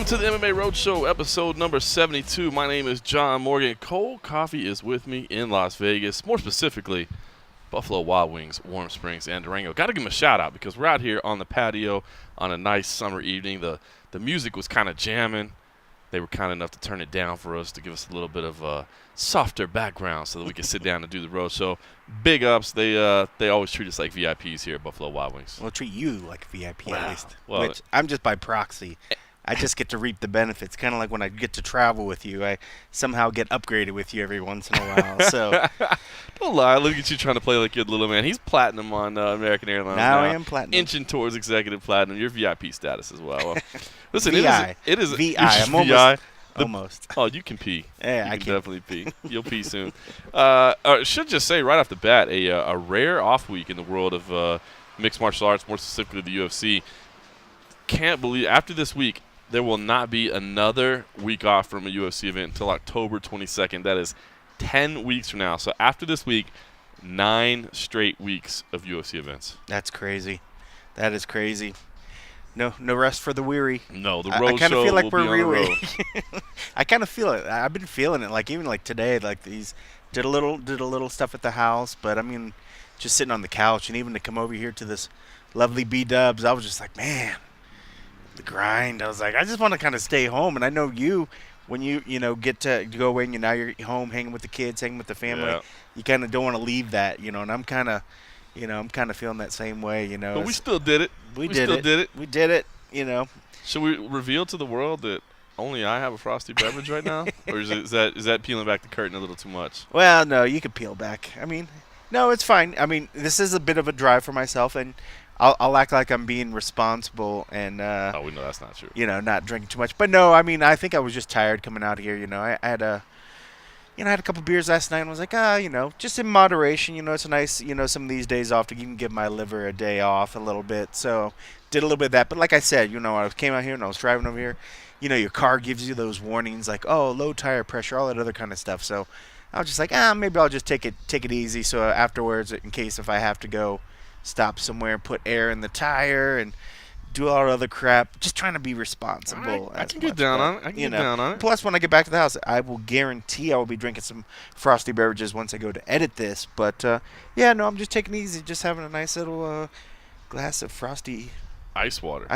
to the MMA Roadshow, episode number 72. My name is John Morgan. Cold Coffee is with me in Las Vegas, more specifically, Buffalo Wild Wings, Warm Springs, and Durango. Got to give them a shout out because we're out here on the patio on a nice summer evening. The music was kind of jamming. They were kind enough to turn it down for us to give us a little bit of a softer background so that we could sit down and do the roadshow. Big ups. They always treat us like VIPs here at Buffalo Wild Wings. We'll treat you like a VIP at least. Well, which I'm just by proxy. I just get to reap the benefits. Kind of like when I get to travel with you. I somehow get upgraded with you every once in a while. So don't lie. Look at you trying to play like you're the little man. He's platinum on American Airlines now. I am platinum. Inching towards executive platinum. You're VIP status as well. Listen, VI. it is VI. I'm VI. Almost. Oh, you can pee. Yeah, you I can definitely pee. You'll pee soon. I should just say right off the bat, a rare off week in the world of mixed martial arts, more specifically the UFC. Can't believe after this week, there will not be another week off from a UFC event until October 22nd. That is 10 weeks from now. So after this week, 9 straight weeks of UFC events. That's crazy. That is crazy. No rest for the weary. No, the road I kind of feel like we're weary. I kind of feel it. I've been feeling it. Like even like today, like these did a little stuff at the house, but I mean, just sitting on the couch and even to come over here to this lovely B-Dubs, I was just like, man, the grind. I was like, I just want to kind of stay home. And I know you, when you get to go away and now you're home hanging with the kids, hanging with the family, you kind of don't want to leave that, and I'm kind of. I'm kind of feeling that same way, But we still did it. We did it. Should we reveal to the world that only I have a frosty beverage right now? Or is that peeling back the curtain a little too much? Well, no, you can peel back. I mean, no, it's fine. I mean, this is a bit of a drive for myself, and I'll act like I'm being responsible and we know that's not true. Not drinking too much. But no, I mean, I think I was just tired coming out here. I had a couple beers last night and was like, just in moderation. It's nice, some of these days off to even give my liver a day off a little bit. So did a little bit of that. But like I said, I came out here and I was driving over here. Your car gives you those warnings like, oh, low tire pressure, all that other kind of stuff. So I was just like, maybe I'll just take it easy. So afterwards, in case if I have to go stop somewhere, put air in the tire and do all that other crap, just trying to be responsible. I can get down on it. Plus, when I get back to the house, I will guarantee I will be drinking some frosty beverages once I go to edit this. But, I'm just taking it easy, just having a nice little glass of frosty ice water.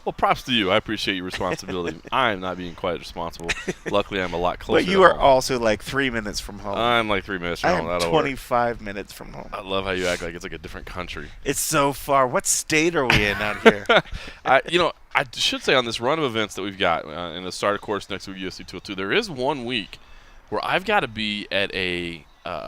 Well, props to you. I appreciate your responsibility. I am not being quite responsible. Luckily, I'm a lot closer. But you are also like 3 minutes from home. I'm like 3 minutes from home. I am 25 minutes from home. I love how you act like it's like a different country. It's so far. What state are we in out here? I should say on this run of events that we've got, in the start, of course, next week, UFC 202, there is 1 week where I've got to be at a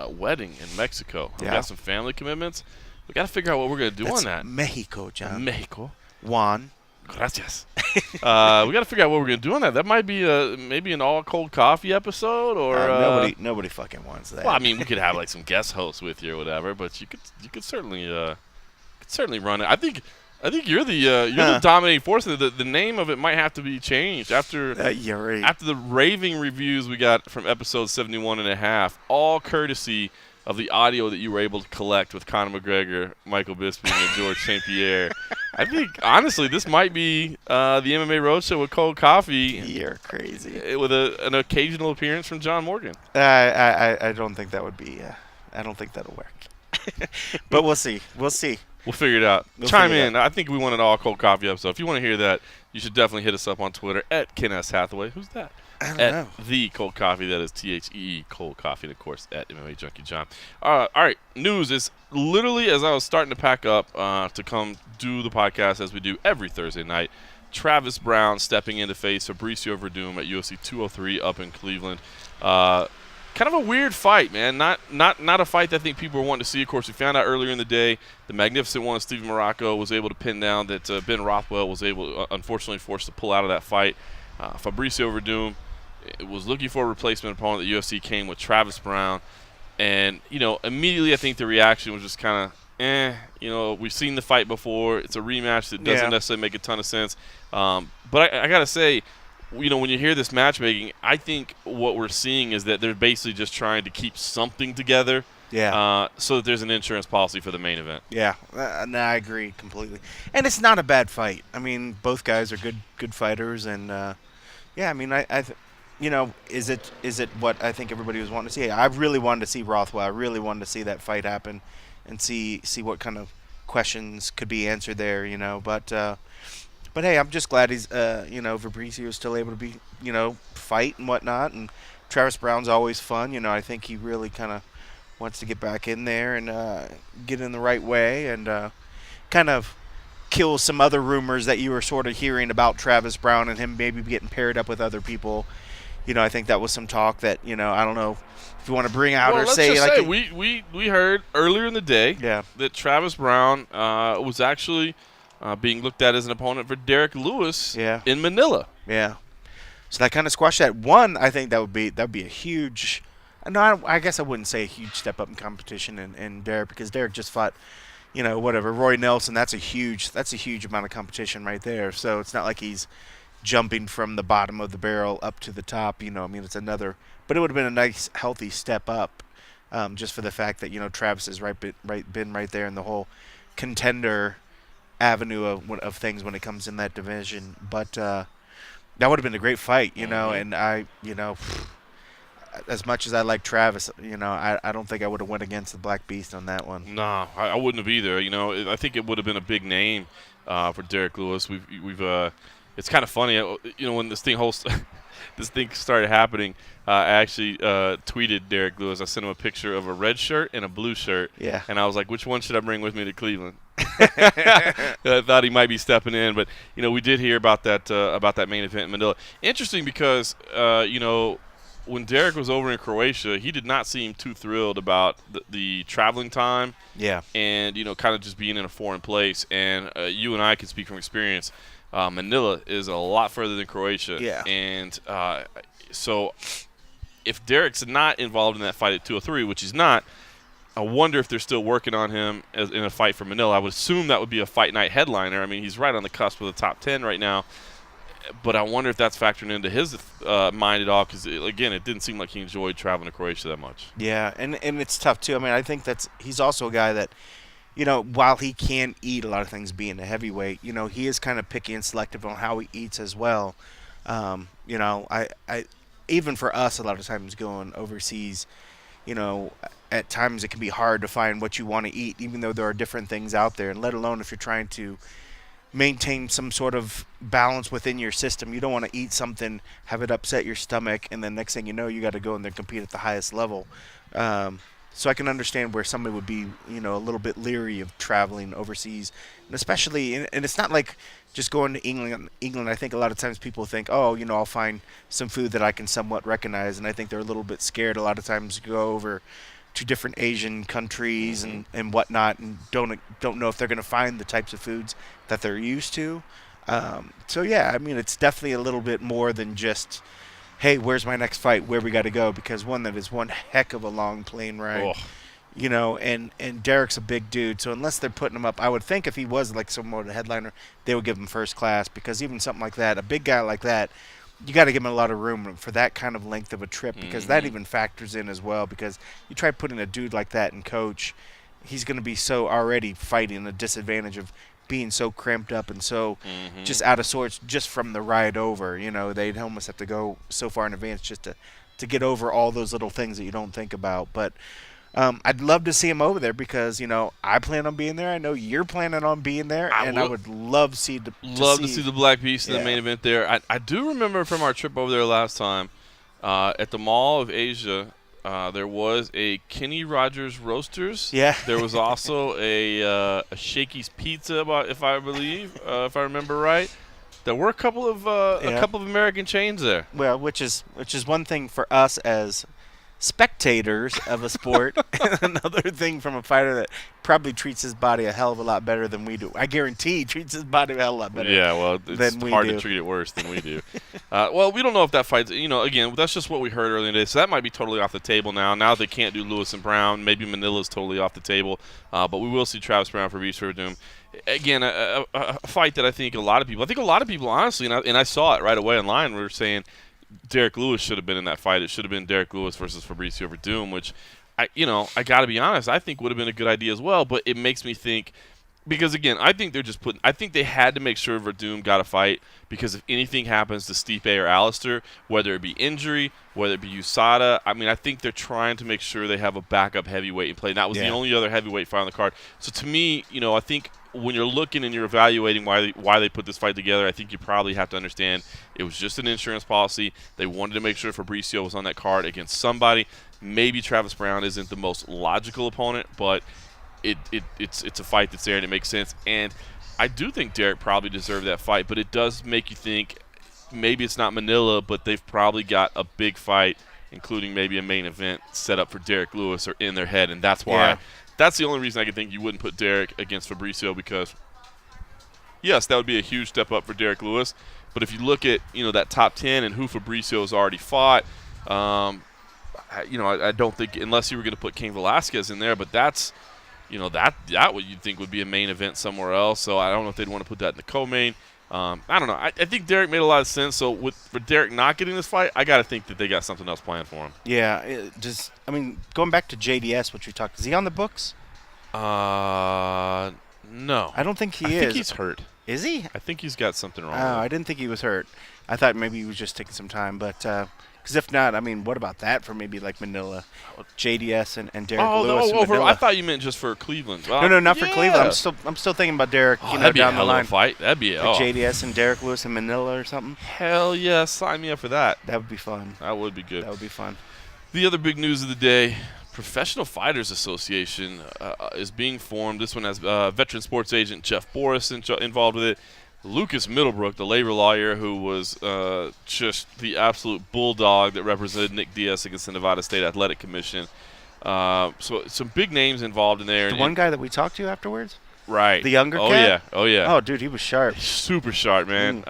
wedding in Mexico. I've got some family commitments. We've got to figure out what we're going to do on that. Mexico, John. Mexico. Juan. Gracias. We got to figure out what we're going to do on that. That might be maybe an all cold coffee episode, or nobody fucking wants that. Well, I mean, we could have like some guest hosts with you or whatever, but you could certainly run it. I think you're the dominating force. The name of it might have to be changed after after the raving reviews we got from episode 71.5, all courtesy of the audio that you were able to collect with Conor McGregor, Michael Bisping, and George St. Pierre. I think, honestly, this might be the MMA Roadshow with cold coffee. You're crazy. With an occasional appearance from John Morgan. I don't think that would be. I don't think that'll work. But we'll see. We'll figure it out. Chime in. I think we want an all cold coffee episode. If you want to hear that, you should definitely hit us up on Twitter at Ken S. Hathaway. Who's that? I don't know. The Cold Coffee. That is THEE Cold Coffee. And, of course, at MMA Junkie John. All right. News is literally as I was starting to pack up to come do the podcast as we do every Thursday night, Travis Brown stepping in to face Fabricio Verdum at UFC 203 up in Cleveland. Kind of a weird fight, man. Not a fight that I think people were wanting to see. Of course, we found out earlier in the day the magnificent one, Steven Morocco, was able to pin down that Ben Rothwell was able, unfortunately, forced to pull out of that fight. Fabricio Verdum was looking for a replacement opponent. The UFC came with Travis Brown. And, immediately I think the reaction was just kind of, we've seen the fight before. It's a rematch that doesn't necessarily make a ton of sense. But I got to say, when you hear this matchmaking, I think what we're seeing is that they're basically just trying to keep something together Yeah. so that there's an insurance policy for the main event. Yeah, no, I agree completely. And it's not a bad fight. I mean, both guys are good fighters, and yeah, I mean, is it what I think everybody was wanting to see? I really wanted to see Rothwell. I really wanted to see that fight happen, and see what kind of questions could be answered there. But hey, I'm just glad he's Fabricio is still able to be fight and whatnot, and Travis Brown's always fun. I think he really kind of wants to get back in there and get in the right way and kind of kill some other rumors that you were sort of hearing about Travis Brown and him maybe getting paired up with other people. I think that was some talk that I don't know if you want to bring out Well, or let's say just like say we heard earlier in the day that Travis Brown was actually being looked at as an opponent for Derek Lewis in Manila. Yeah. So that kind of squashed that. One, I think that'd be a huge. No, I guess I wouldn't say a huge step up in competition in Derek, because Derek just fought, Roy Nelson. That's a huge amount of competition right there. So it's not like he's jumping from the bottom of the barrel up to the top. It's another. But it would have been a nice, healthy step up, just for the fact that Travis has been right there in the whole contender avenue of things when it comes in that division. But that would have been a great fight, and I, as much as I like Travis, I don't think I would have went against the Black Beast on that one. No, I wouldn't have either. I think it would have been a big name for Derek Lewis. It's kind of funny, when this thing started happening. I actually tweeted Derek Lewis. I sent him a picture of a red shirt and a blue shirt. Yeah. And I was like, which one should I bring with me to Cleveland? I thought he might be stepping in, but we did hear about that main event in Manila. Interesting because when Derek was over in Croatia, he did not seem too thrilled about the traveling time. Yeah. And kind of just being in a foreign place. And you and I can speak from experience. Manila is a lot further than Croatia. Yeah. And so if Derek's not involved in that fight at 203, which he's not, I wonder if they're still working on him in a fight for Manila. I would assume that would be a fight night headliner. I mean, he's right on the cusp of the top 10 right now. But I wonder if that's factoring into his mind at all, because, again, it didn't seem like he enjoyed traveling to Croatia that much. Yeah, and it's tough, too. I mean, I think he's also a guy that, while he can eat a lot of things being a heavyweight, he is kind of picky and selective on how he eats as well. I even for us, a lot of times going overseas, at times it can be hard to find what you want to eat, even though there are different things out there, and let alone if you're trying to maintain some sort of balance within your system. You don't want to eat something, have it upset your stomach, and then next thing you know, you got to go in there and compete at the highest level. So I can understand where somebody would be, a little bit leery of traveling overseas, and especially, and it's not like just going to England. I think a lot of times people think, oh, I'll find some food that I can somewhat recognize, and I think they're a little bit scared a lot of times to go over to different Asian countries and whatnot, and don't know if they're going to find the types of foods that they're used to. So yeah, I mean, it's definitely a little bit more than just, hey, where's my next fight? Where we got to go? Because that is one heck of a long plane ride. Oh. And Derek's a big dude, so unless they're putting him up, I would think if he was like somewhat a headliner, they would give him first class, because even something like that, a big guy like that, you got to give him a lot of room for that kind of length of a trip, because that even factors in as well, because you try putting a dude like that in coach, he's going to be so already fighting a disadvantage of being so cramped up and so just out of sorts just from the ride over. They'd almost have to go so far in advance just to get over all those little things that you don't think about. But I'd love to see him over there, because I plan on being there. I know you're planning on being there, I would love to see the Black Beast in the main event there. I do remember from our trip over there last time at the Mall of Asia. There was a Kenny Rogers Roasters. Yeah. There was also a Shakey's Pizza, if I remember right. There were a couple of American chains there. Well, which is one thing for us as spectators of a sport, and another thing from a fighter that probably treats his body a hell of a lot better than we do. I guarantee he treats his body a hell of a lot better. Yeah, well, it's hard to treat it worse than we do. Well, we don't know if that fight's, again, that's just what we heard earlier today, so that might be totally off the table now. Now they can't do Lewis and Brown. Maybe Manila's totally off the table, but we will see Travis Brown for Beast Doom. Again, a fight that I think a lot of people, honestly, and I saw it right away online, were saying Derek Lewis should have been in that fight. It should have been Derek Lewis versus Fabricio Verdum, which I got to be honest, I think would have been a good idea as well. But it makes me think because again, I think they're just putting. I think they had to make sure Verdum got a fight because if anything happens to Stipe or Alistair, whether it be injury, whether it be USADA, I mean, I think they're trying to make sure they have a backup heavyweight in play. And that was the only other heavyweight fight on the card. So to me, I think when you're looking and you're evaluating why they put this fight together, I think you probably have to understand it was just an insurance policy. They wanted to make sure Fabricio was on that card against somebody. Maybe Travis Brown isn't the most logical opponent, but it's a fight that's there and it makes sense. And I do think Derek probably deserved that fight, but it does make you think maybe it's not Manila, but they've probably got a big fight, including maybe a main event set up for Derek Lewis or in their head, and that's why. That's the only reason I can think you wouldn't put Derek against Fabricio because, yes, that would be a huge step up for Derek Lewis. But if you look at that top 10 and who Fabricio has already fought, I don't think unless you were going to put Cain Velasquez in there, but that's that what you'd think would be a main event somewhere else. So I don't know if they'd want to put that in the co-main. I don't know. I think Derek made a lot of sense. So for Derek not getting this fight, I got to think that they got something else planned for him. Yeah. Going back to JDS, what you talked, is he on the books? No. I don't think he is. I think he's hurt. Is he? I think he's got something wrong. Oh, I didn't think he was hurt. I thought maybe he was just taking some time, but because if not, I mean, what about that for maybe like Manila, JDS and Derek Lewis? I thought you meant just for Cleveland. Well, no, not for Cleveland. I'm still thinking about Derek. That'd be down a the line. Fight. That'd be JDS and Derek Lewis in Manila or something. Hell yeah, sign me up for that. That would be fun. That would be good. That would be fun. The other big news of the day. Professional Fighters Association is being formed. This one has veteran sports agent Jeff Boris involved with it. Lucas Middlebrook, the labor lawyer who was just the absolute bulldog that represented Nick Diaz against the Nevada State Athletic Commission. So some big names involved in there. The one guy that we talked to afterwards? Right. The younger cat? Oh, yeah. Oh, dude, he was sharp. Super sharp, man.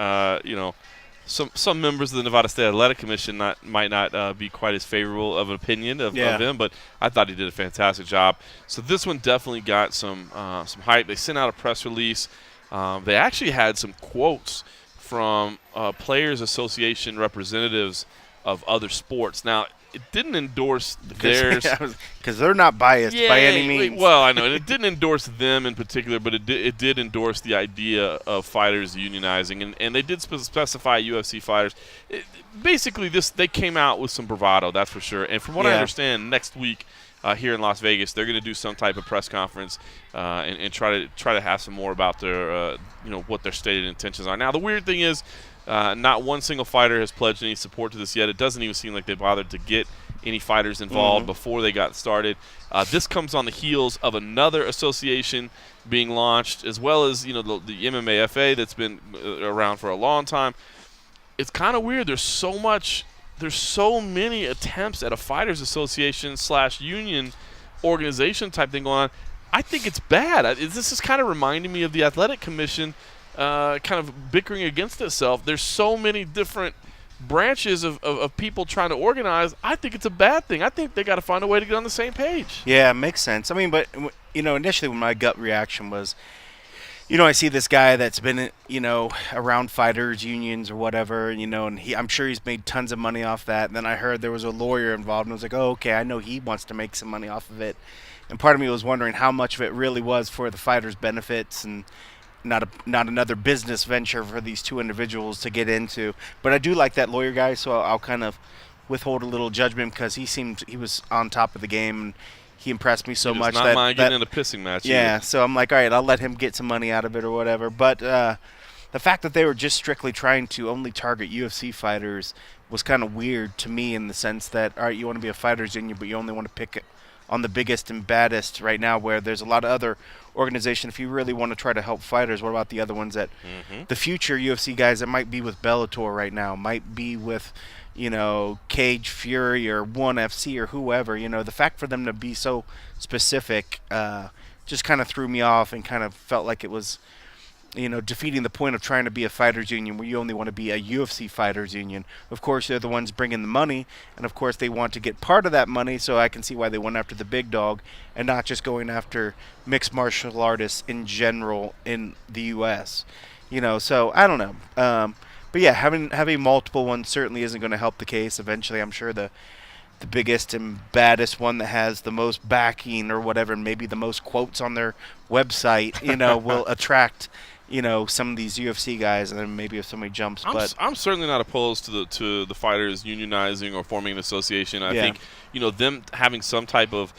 Some members of the Nevada State Athletic Commission might not be quite as favorable of an opinion of him, but I thought he did a fantastic job. So this one definitely got some hype. They sent out a press release. They actually had some quotes from Players Association representatives of other sports. Now, it didn't endorse theirs. Because they're not biased by any means. Well, I know. And it didn't endorse them in particular, but it did endorse the idea of fighters unionizing. And they did specify UFC fighters. Basically, they came out with some bravado, that's for sure. And from what I understand, next week here in Las Vegas, they're going to do some type of press conference and try to have some more about their what their stated intentions are. Now, the weird thing is, not one single fighter has pledged any support to this yet. It doesn't even seem like they bothered to get any fighters involved before they got started. This comes on the heels of another association being launched, as well as the MMAFA that's been around for a long time. It's kind of weird. There's so many attempts at a fighters association / union organization type thing going on. I think it's bad. This is kind of reminding me of the athletic commission kind of bickering against itself. There's so many different branches of people trying to organize. I think it's a bad thing. I think they got to find a way to get on the same page. Yeah, it makes sense. I mean, but initially when my gut reaction was, I see this guy that's been, around fighters unions or whatever, and I'm sure he's made tons of money off that. And then I heard there was a lawyer involved, and I was like, oh, okay, I know he wants to make some money off of it. And part of me was wondering how much of it really was for the fighters' benefits and not another business venture for these two individuals to get into. But I do like that lawyer guy, so I'll kind of withhold a little judgment because he was on top of the game and he impressed me so much. Not mind getting in a pissing match. Yeah, so I'm like, all right, I'll let him get some money out of it or whatever. But the fact that they were just strictly trying to only target UFC fighters was kind of weird to me in the sense that, all right, you want to be a fighters union, but you only want to pick on the biggest and baddest right now, where there's a lot of other organizations. If you really want to try to help fighters, what about the other ones that the future UFC guys that might be with Bellator right now, might be with, Cage Fury or ONE FC or whoever, the fact for them to be so specific just kind of threw me off and kind of felt like it was, defeating the point of trying to be a fighters union where you only want to be a UFC fighters union. Of course, they're the ones bringing the money, and of course they want to get part of that money, so I can see why they went after the big dog and not just going after mixed martial artists in general in the U.S. So I don't know. But yeah, having multiple ones certainly isn't going to help the case. Eventually, I'm sure the the biggest and baddest one that has the most backing or whatever, and maybe the most quotes on their website, will attract, some of these UFC guys, and then maybe if somebody jumps. But I'm certainly not opposed to the fighters unionizing or forming an association. I Yeah. think them having some type of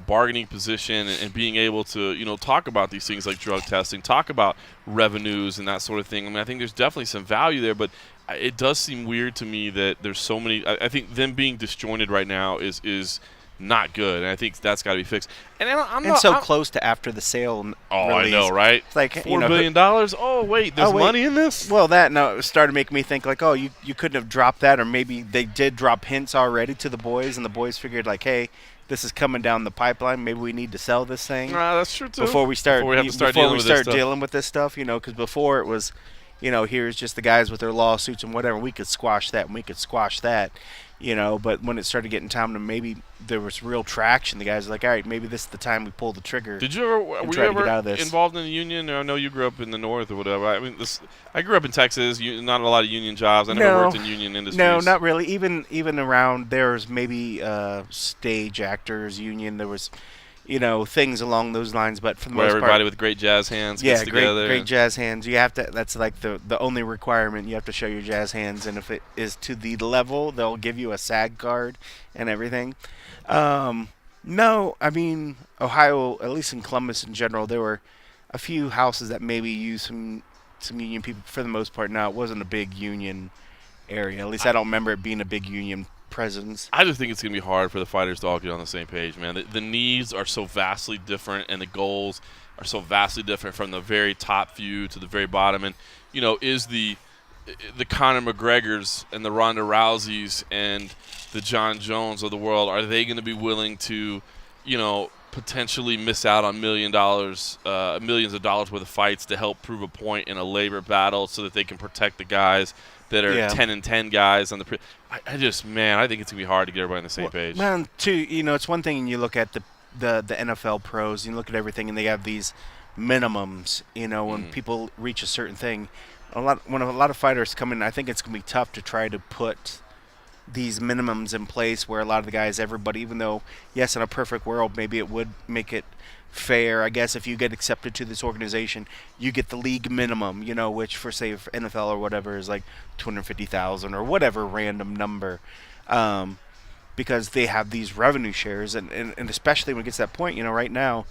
bargaining position and being able to talk about these things like drug testing, talk about revenues and that sort of thing. I mean, I think there's definitely some value there, but it does seem weird to me that there's so many. I think them being disjointed right now is not good, and I think that's got to be fixed. And I'm and not so I'm- close to after the sale. Oh, I release. know, right? It's like $4 billion. Oh, wait, there's Oh, wait. money in this. Well, it started making me think like, oh, you couldn't have dropped that, or maybe they did drop hints already to the boys, and the boys figured like, hey, this is coming down the pipeline. Maybe we need to sell this thing That's true too. before we start. Before we have to start before dealing we with this start stuff. dealing with this stuff, because before it was, here's just the guys with their lawsuits and whatever. We could squash that, and we could squash that. But when it started getting time to maybe there was real traction, the guys were like, all right, maybe this is the time we pull the trigger. Did you ever were you try to get out ever of this. involved in the union? I know you grew up in the north or whatever. I mean, I grew up in Texas. Not a lot of union jobs. I never worked in union industries. No, not really. Even around there was maybe stage actors union. There was, things along those lines. But for the Where most everybody part, with great jazz hands yeah, gets together. great jazz hands. You have to. That's like the only requirement. You have to show your jazz hands, and if it is to the level, they'll give you a SAG card and everything. No, I mean Ohio, at least in Columbus in general, there were a few houses that maybe used some union people. For the most part, no, it wasn't a big union area. At least I don't remember it being a big union presence. I just think it's going to be hard for the fighters to all get on the same page, man. The needs are so vastly different, and the goals are so vastly different from the very top few to the very bottom. And, is the Conor McGregors and the Ronda Rouseys and the John Jones of the world, are they going to be willing to, potentially miss out on millions of dollars worth of fights to help prove a point in a labor battle so that they can protect the guys that are 10-10 guys on the I think it's going to be hard to get everybody on the same page. Man, too, it's one thing you look at the NFL pros, you look at everything, and they have these minimums. When people reach a certain thing, when a lot of fighters come in, I think it's going to be tough to try to put these minimums in place where a lot of the guys, everybody, even though, yes, in a perfect world, maybe it would make it fair. I guess if you get accepted to this organization, you get the league minimum, which for, say, for NFL or whatever is like $250,000 or whatever random number, because they have these revenue shares, and especially when it gets to that point, right now,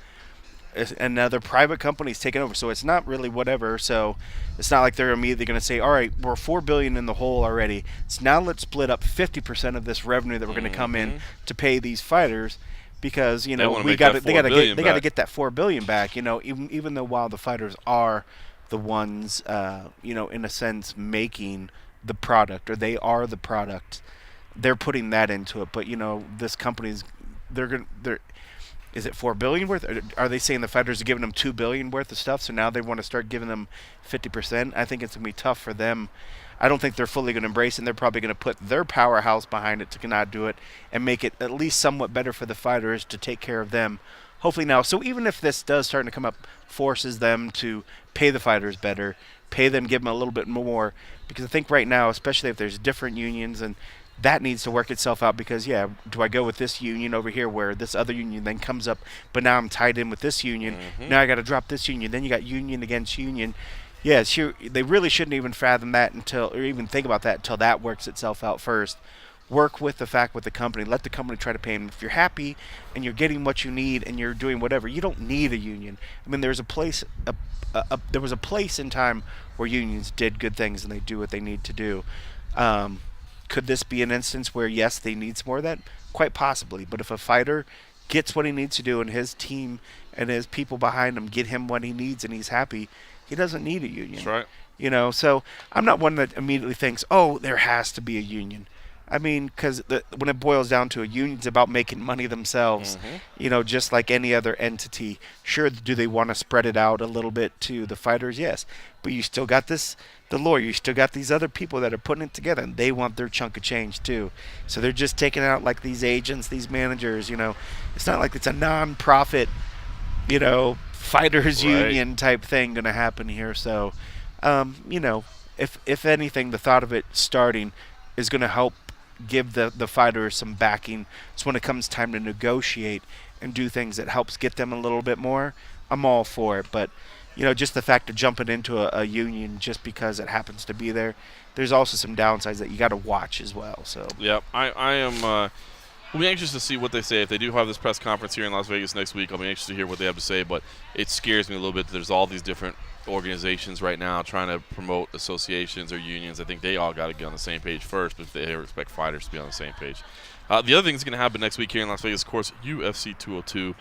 another private company's taking over, so it's not really whatever. So it's not like they're immediately going to say, all right, we're $4 billion in the hole already, so now let's split up 50% of this revenue that we're going to come in to pay these fighters, because they got to get that $4 billion back. Even though while the fighters are the ones in a sense making the product, or they are the product, they're putting that into it. But this company's is it $4 billion worth? Or are they saying the fighters are giving them $2 billion worth of stuff? So now they want to start giving them 50%. I think it's gonna be tough for them. I don't think they're fully going to embrace it, and they're probably going to put their powerhouse behind it to not do it and make it at least somewhat better for the fighters to take care of them. Hopefully now. So even if this does start to come up, forces them to pay the fighters better, pay them, give them a little bit more, because I think right now, especially if there's different unions, and that needs to work itself out, because, do I go with this union over here where this other union then comes up, but now I'm tied in with this union. Now I got to drop this union. Then you got union against union. Yeah, sure, they really shouldn't even fathom that or even think about that until that works itself out first. Work with the company. Let the company try to pay them. If you're happy and you're getting what you need and you're doing whatever, you don't need a union. I mean, there was a place in time where unions did good things and they do what they need to do. Could this be an instance where, yes, they need some more of that? Quite possibly. But if a fighter gets what he needs to do and his team and his people behind him get him what he needs and he's happy, he doesn't need a union. That's right. So I'm not one that immediately thinks, oh, there has to be a union. I mean, because when it boils down to a union's about making money themselves, just like any other entity. Sure, do they want to spread it out a little bit to the fighters? Yes. But you still got the lawyer, you still got these other people that are putting it together, and they want their chunk of change too. So they're just taking out like these agents, these managers, It's not like it's a non-profit, fighters union type thing going to happen here. So, if anything, the thought of it starting is going to help give the fighter some backing. So when it comes time to negotiate and do things that helps get them a little bit more, I'm all for it. But just the fact of jumping into a union just because it happens to be there, there's also some downsides that you got to watch as well. So yeah, I am. We'll be anxious to see what they say. If they do have this press conference here in Las Vegas next week, I'll be anxious to hear what they have to say. But it scares me a little bit that there's all these different organizations right now trying to promote associations or unions. I think they all got to get on the same page first, but if they ever expect fighters to be on the same page. The other thing that's going to happen next week here in Las Vegas, of course, UFC 202.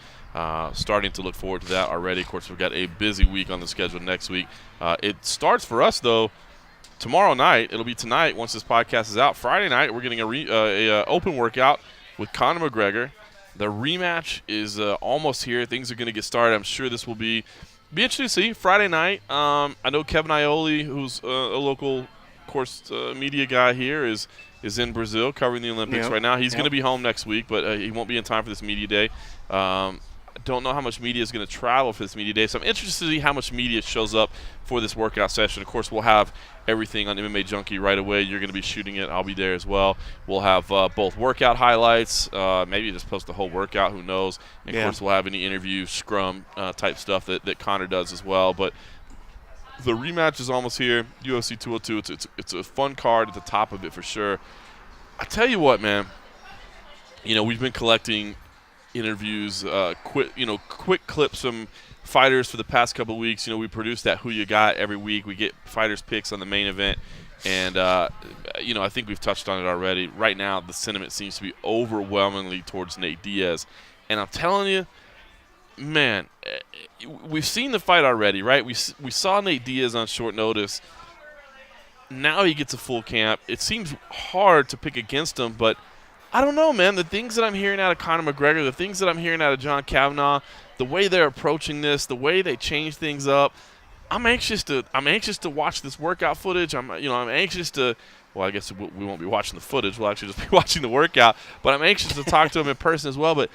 Starting to look forward to that already. Of course, we've got a busy week on the schedule next week. It starts for us, though, tomorrow night. It'll be tonight once this podcast is out. Friday night, we're getting a open workout with Conor McGregor. The rematch is almost here. Things are going to get started. I'm sure this will be interesting to see. Friday night, I know Kevin Iole, who's a local, of course, media guy here, is in Brazil covering the Olympics right now. He's going to be home next week, but he won't be in time for this media day. I don't know how much media is going to travel for this media day, so I'm interested to see how much media shows up for this workout session. Of course, we'll have everything on MMA Junkie right away. You're going to be shooting it. I'll be there as well. We'll have both workout highlights, maybe just post the whole workout, who knows. And of course, we'll have any interview, scrum type stuff that Conor does as well. But the rematch is almost here, UFC 202. It's a fun card at the top of it for sure. I tell you what, man, we've been collecting interviews, quick clips from fighters for the past couple of weeks. We produce that Who You Got every week. We get fighters' picks on the main event, and I think we've touched on it already. Right now, the sentiment seems to be overwhelmingly towards Nate Diaz, and I'm telling you, man, we've seen the fight already, right? We saw Nate Diaz on short notice. Now he gets a full camp. It seems hard to pick against him, but I don't know, man. The things that I'm hearing out of Conor McGregor, the things that I'm hearing out of John Kavanagh, the way they're approaching this, the way they change things up, I'm anxious to watch this workout footage. I'm anxious to. Well, I guess we won't be watching the footage. We'll actually just be watching the workout. But I'm anxious to talk to him in person as well. But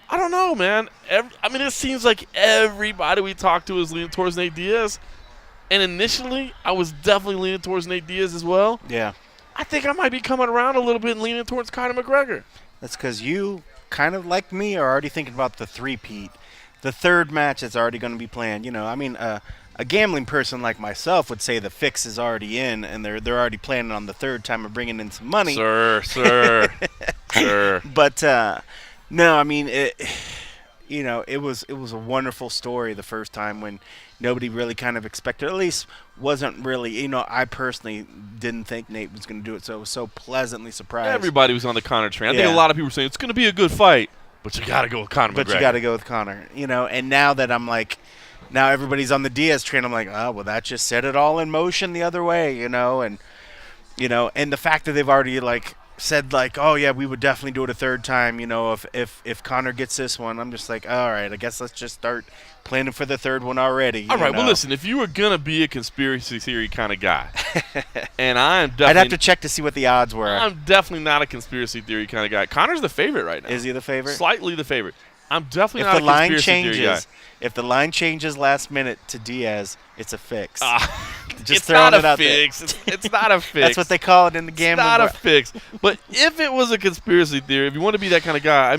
I don't know, man. It seems like everybody we talk to is leaning towards Nate Diaz. And initially, I was definitely leaning towards Nate Diaz as well. Yeah. I think I might be coming around a little bit and leaning towards Conor McGregor. That's because you, kind of like me, are already thinking about the three-peat. The third match that's already going to be planned. A gambling person like myself would say the fix is already in, and they're already planning on the third time of bringing in some money. Sir. But, no, it was a wonderful story the first time when nobody really kind of expected, at least wasn't really, I personally didn't think Nate was going to do it, so I was so pleasantly surprised. Everybody was on the Conor train. I think a lot of people were saying it's going to be a good fight, but you got to go with Conor McGregor. But you got to go with Conor, and now that I'm like, now everybody's on the Diaz train, I'm like, oh, well, that just set it all in motion the other way, and the fact that they've already, said, oh, yeah, we would definitely do it a third time, if Conor gets this one, I'm just like, all right, I guess let's just start planning for the third one already. All right, well, listen, if you were going to be a conspiracy theory kind of guy, and I'm definitely... I'd have to check to see what the odds were. I'm definitely not a conspiracy theory kind of guy. Conor's the favorite right now. Is he the favorite? Slightly the favorite. I'm definitely not a conspiracy theory guy. If the line changes last minute to Diaz, it's a fix. Just it's not a fix. It's not a fix. That's what they call it in the gambling. It's not a fix. But if it was a conspiracy theory, if you want to be that kind of guy,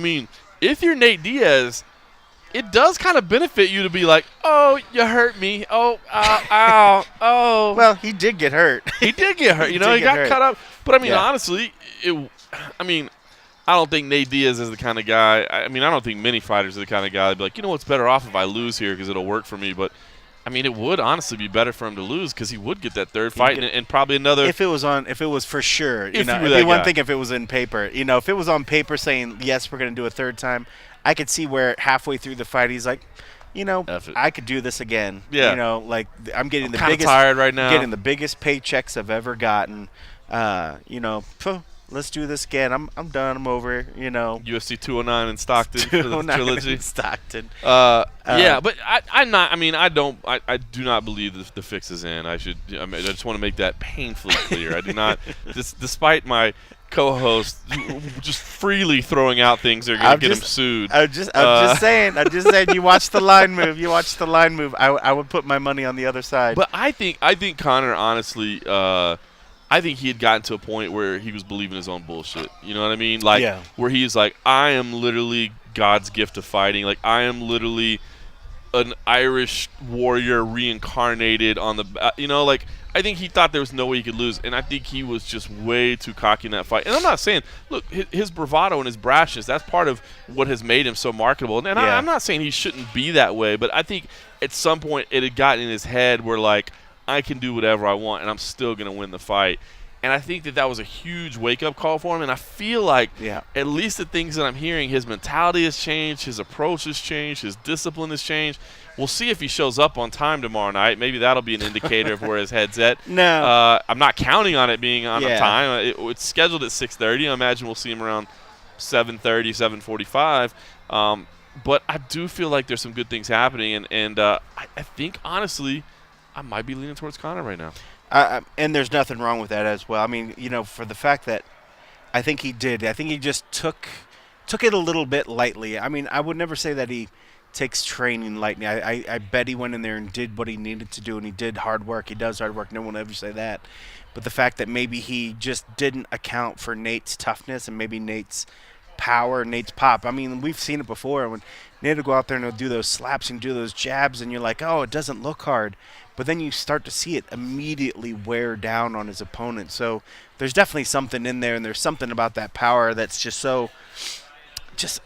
if you're Nate Diaz, it does kind of benefit you to be like, oh, you hurt me. Oh, ow, oh. Well, he did get hurt. He did get hurt. He got cut up. But, honestly, I don't think Nate Diaz is the kind of guy. I don't think many fighters are the kind of guy that'd be like, it's better off if I lose here because it'll work for me. But, it would honestly be better for him to lose because he would get that third fight and probably another. If it was for sure, it'd be one thing if it was in paper. If it was on paper saying, yes, we're going to do a third time, I could see where halfway through the fight he's like, I could do this again. Yeah. I'm getting the biggest. Tired right now. Getting the biggest paychecks I've ever gotten. Let's do this again. I'm done. I'm over. UFC 209 in Stockton for the trilogy. In Stockton. Yeah, but I'm not. I do not believe the fix is in. I just want to make that painfully clear. I do not. Despite my co-host just freely throwing out things that are going to get him sued. I'm just saying. You watch the line move. I would put my money on the other side. But I think Conor honestly. I think he had gotten to a point where he was believing his own bullshit. You know what I mean? Like, Yeah. where he's like, I am literally God's gift of fighting. Like, I am literally an Irish warrior reincarnated on the, like, I think he thought there was no way he could lose, and I think he was just way too cocky in that fight. And I'm not saying, look, his bravado and his brashness, that's part of what has made him so marketable. And Yeah. I'm not saying he shouldn't be that way, but I think at some point it had gotten in his head where, like, I can do whatever I want, and I'm still going to win the fight. And I think that was a huge wake-up call for him, and I feel like at least the things that I'm hearing, his mentality has changed, his approach has changed, his discipline has changed. We'll see if he shows up on time tomorrow night. Maybe that'll be an indicator of where his head's at. No. I'm not counting on it being on time. It's scheduled at 6:30. I imagine we'll see him around 7:30, 7:45. But I do feel like there's some good things happening, and I think, honestly, I might be leaning towards Conor right now. And there's nothing wrong with that as well. I mean, for the fact that I think he did. I think he just took it a little bit lightly. I mean, I would never say that he takes training lightly. I bet he went in there and did what he needed to do, and he did hard work. He does hard work. No one will ever say that. But the fact that maybe he just didn't account for Nate's toughness and maybe Nate's power, Nate's pop. I mean, we've seen it before when Nate will go out there and he'll do those slaps and do those jabs, and you're like, oh, it doesn't look hard. But then you start to see it immediately wear down on his opponent. So there's definitely something in there, and there's something about that power that's just so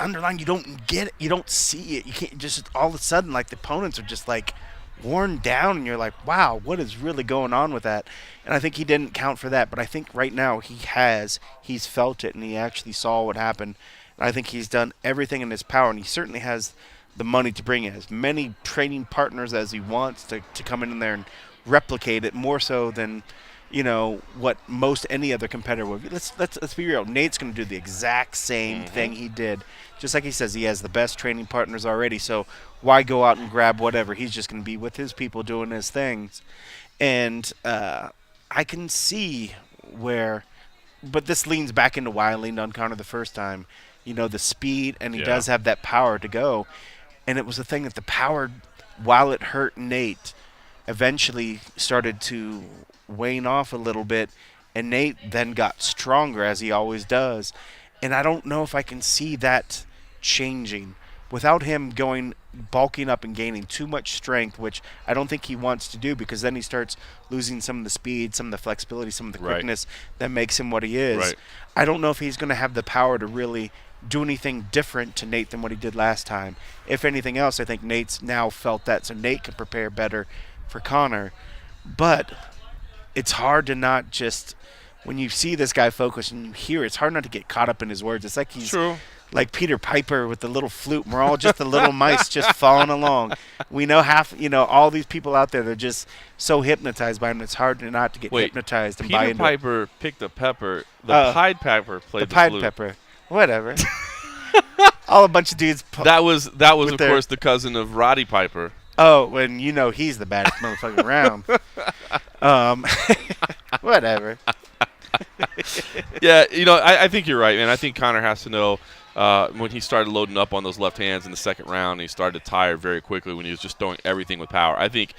underlying. You don't get it. You don't see it. You can't just all of a sudden, like, the opponents are just, like, worn down, and you're like, wow, what is really going on with that? And I think he didn't count for that, but I think right now he's felt it, and he actually saw what happened. And I think he's done everything in his power, and he certainly has the money to bring in as many training partners as he wants to come in there and replicate it more so than what most any other competitor would. Let's be real. Nate's going to do the exact same thing he did. Just like he says, he has the best training partners already, so why go out and grab whatever? He's just going to be with his people doing his things. And I can see where, but this leans back into why I leaned on Conor the first time. The speed, and he does have that power to go. And it was the thing that the power, while it hurt Nate, eventually started to wane off a little bit, and Nate then got stronger, as he always does. And I don't know if I can see that changing without him bulking up and gaining too much strength, which I don't think he wants to do, because then he starts losing some of the speed, some of the flexibility, some of the quickness that makes him what he is. Right. I don't know if he's going to have the power to really do anything different to Nate than what he did last time. If anything else, I think Nate's now felt that, so Nate can prepare better for Conor. But it's hard to not just, when you see this guy focus and you hear, it's hard not to get caught up in his words. It's like he's like Peter Piper with the little flute, and we're all just the little mice just following along. We know all these people out there, they're just so hypnotized by him. It's hard to not to get hypnotized and buy into it. Peter Piper picked a pepper. The Pied Piper played the Pied flute. Pepper. Whatever. All a bunch of dudes. That was of course the cousin of Roddy Piper. Oh, when he's the baddest motherfucker around. Whatever. Yeah, I think you're right, man. I think Conor has to know when he started loading up on those left hands in the second round, he started to tire very quickly when he was just throwing everything with power. I think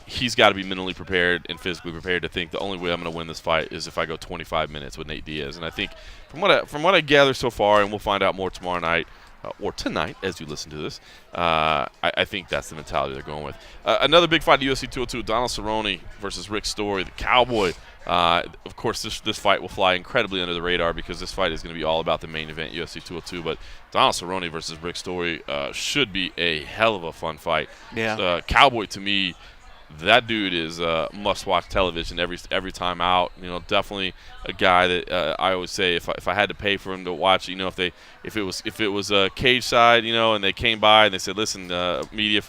he's got to be mentally prepared and physically prepared to think the only way I'm going to win this fight is if I go 25 minutes with Nate Diaz. And I think from what I gather so far, and we'll find out more tomorrow night, or tonight as you listen to this, I think that's the mentality they're going with. Another big fight at UFC 202, Donald Cerrone versus Rick Story, the Cowboy. Of course, this fight will fly incredibly under the radar because this fight is going to be all about the main event, UFC 202. But Donald Cerrone versus Rick Story should be a hell of a fun fight. Yeah. Cowboy, to me, that dude is must-watch television every time out. Definitely a guy that I always say if I had to pay for him to watch, if it was a cage side, and they came by and they said, listen, media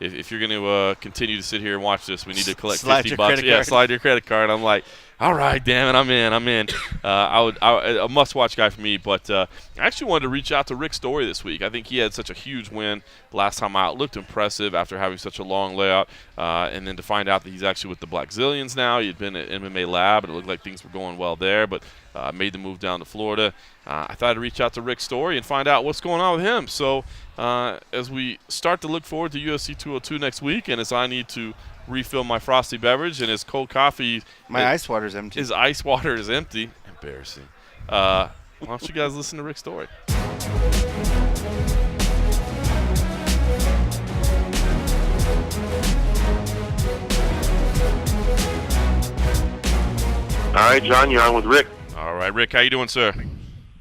if you're going to continue to sit here and watch this, we need to collect $50. Yeah, slide your credit card. I'm like, all right, damn it, I'm in. A must-watch guy for me. But I actually wanted to reach out to Rick Story this week. I think he had such a huge win last time out. Looked impressive after having such a long layout. And then to find out that he's actually with the Black Zillions now. He had been at MMA Lab, and it looked like things were going well there. But made the move down to Florida. I thought I'd reach out to Rick Story and find out what's going on with him. So as we start to look forward to UFC 202 next week, and as I need to refill my frosty beverage, and his cold coffee. My ice water's empty. His ice water is empty. Embarrassing. Why don't you guys listen to Rick's story? All right, John, you're on with Rick. All right, Rick, how you doing, sir?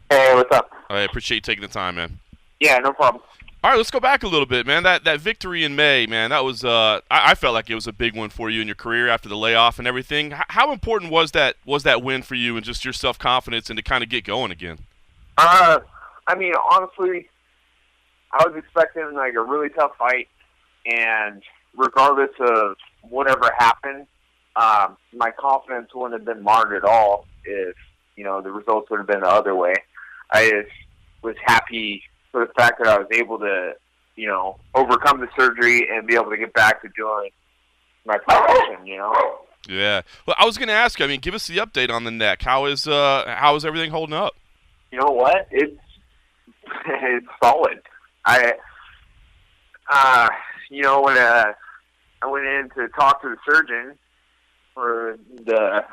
Hey, what's up? I appreciate you taking the time, man. Yeah, no problem. All right, let's go back a little bit, man. That victory in May, man, that was I felt like it was a big one for you in your career after the layoff and everything. How important was that win for you and just your self-confidence and to kind of get going again? I mean, honestly, I was expecting like a really tough fight, and regardless of whatever happened, my confidence wouldn't have been marred at all if, you know, the results would have been the other way. I just was happy for the fact that I was able to, you know, overcome the surgery and be able to get back to doing my profession, you know? Yeah. Well, I was going to ask you, I mean, give us the update on the neck. How is everything holding up? You know what? It's solid. You know, when I went in to talk to the surgeon for the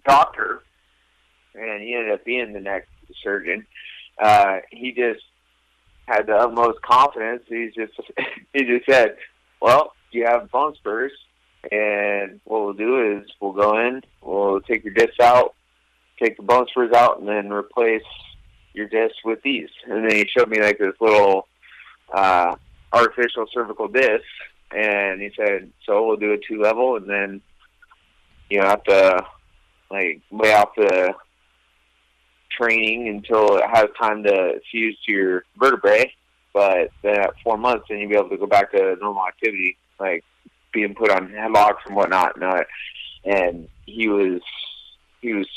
doctor, and he ended up being the next surgeon, he just had the utmost confidence. He just said, "Well, you have bone spurs, and what we'll do is we'll go in, we'll take your discs out, take the bone spurs out, and then replace your discs with these." And then he showed me like this little artificial cervical disc, and he said, "So we'll do a 2-level, and then you have to like lay out the training until it has time to fuse to your vertebrae. But then at 4 months, then you'll be able to go back to normal activity, like being put on headlocks and whatnot." And he was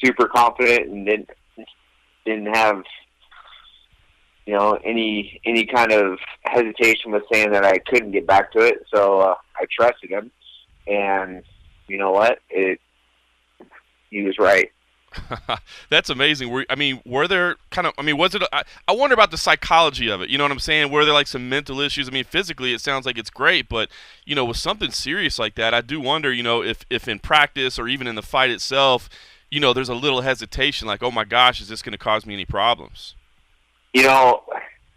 super confident and didn't have, you know, any kind of hesitation with saying that I couldn't get back to it. So I trusted him, and you know what? He was right. That's amazing. Were there kind of, was it, I wonder about the psychology of it. You know what I'm saying? Were there like some mental issues? I mean, physically it sounds like it's great, but, you know, with something serious like that, I do wonder, you know, if in practice or even in the fight itself, you know, there's a little hesitation like, oh my gosh, is this going to cause me any problems? You know,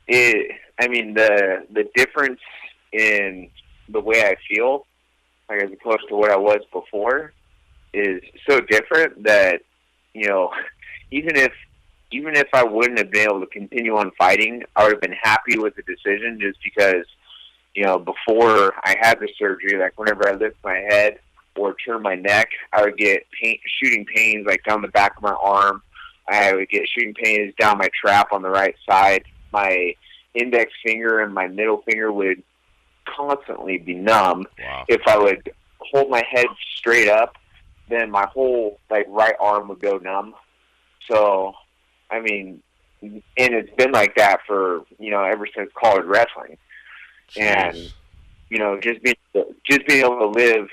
the difference in the way I feel, like as opposed to what I was before, is so different that, you know, even if I wouldn't have been able to continue on fighting, I would have been happy with the decision, just because, you know, before I had the surgery, like whenever I lift my head or turn my neck, I would get shooting pains like down the back of my arm. I would get shooting pains down my trap on the right side. My index finger and my middle finger would constantly be numb. Wow. If I would hold my head straight up, then my whole like right arm would go numb. So, I mean, and it's been like that for, you know, ever since college wrestling. Jeez. And, you know, just being able to live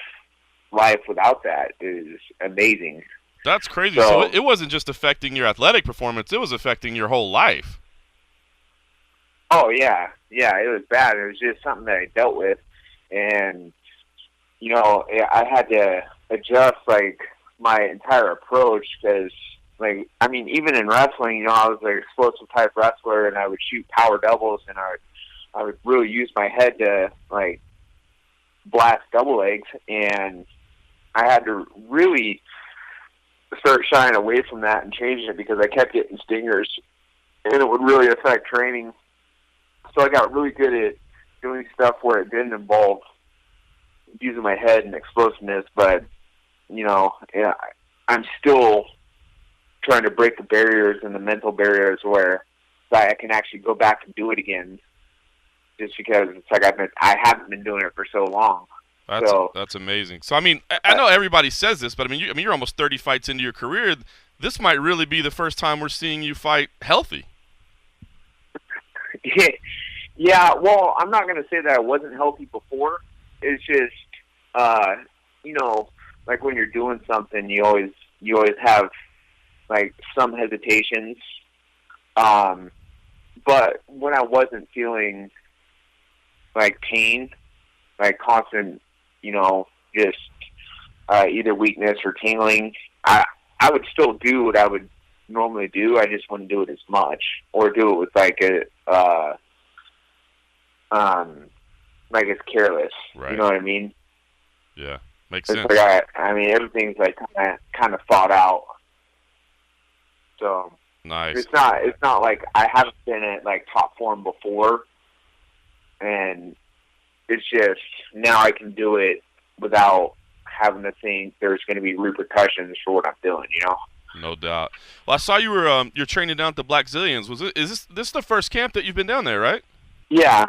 life without that is amazing. That's crazy. So it wasn't just affecting your athletic performance; it was affecting your whole life. Oh yeah, it was bad. It was just something that I dealt with, and you know, I had to adjust like my entire approach, because, like, I mean, even in wrestling, you know, I was an explosive type wrestler, and I would shoot power doubles, and I would really use my head to like blast double legs, and I had to really start shying away from that and changing it, because I kept getting stingers, and it would really affect training. So I got really good at doing stuff where it didn't involve using my head and explosiveness, but, you know, I'm still trying to break the barriers and the mental barriers where I can actually go back and do it again, just because it's like I haven't been doing it for so long. That's amazing. So, I mean, I know everybody says this, but you're almost 30 fights into your career. This might really be the first time we're seeing you fight healthy. Yeah, well, I'm not going to say that I wasn't healthy before. It's just, you know, like when you're doing something, you always have like some hesitations. But when I wasn't feeling like pain, like constant, you know, just either weakness or tingling. I would still do what I would normally do. I just wouldn't do it as much, or do it with like like it's careless. Right. You know what I mean? Yeah, makes It's sense. like I mean, everything's like kind of thought out. So Nice. it's not like I haven't been at like top form before, and it's just now I can do it without having to think there's going to be repercussions for what I'm doing. You know. No doubt. Well, I saw you were you're training down at the Black Zillions. Is this the first camp that you've been down there, right? Yeah.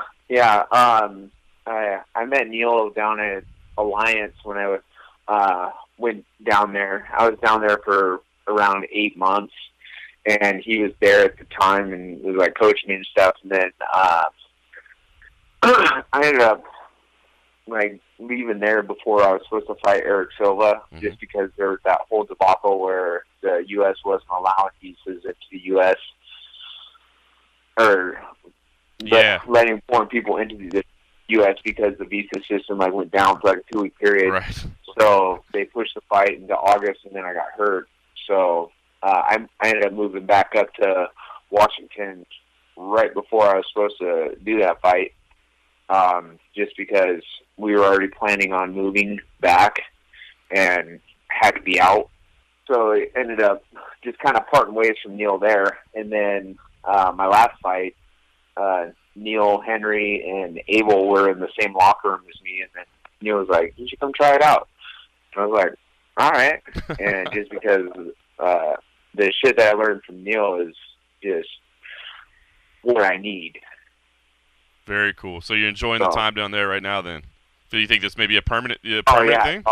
I met Neil down at Alliance when I went down there. I was down there for around 8 months, and he was there at the time and was like coaching me and stuff. And then I ended up like leaving there before I was supposed to fight Eric Silva, just because there was that whole debacle where the U.S. wasn't allowing visas into the U.S. or letting foreign people into the U.S. because the visa system like went down for like a 2-week period. Right. So they pushed the fight into August, and then I got hurt. So I ended up moving back up to Washington right before I was supposed to do that fight, just because we were already planning on moving back and had to be out. So it ended up just kind of parting ways from Neil there. And then my last fight, Neil, Henry, and Abel were in the same locker room as me. And then Neil was like, "You should come try it out." And I was like, "All right." And just because the shit that I learned from Neil is just what I need. Very cool. So you're enjoying the time down there right now then? So you think this may be a permanent thing?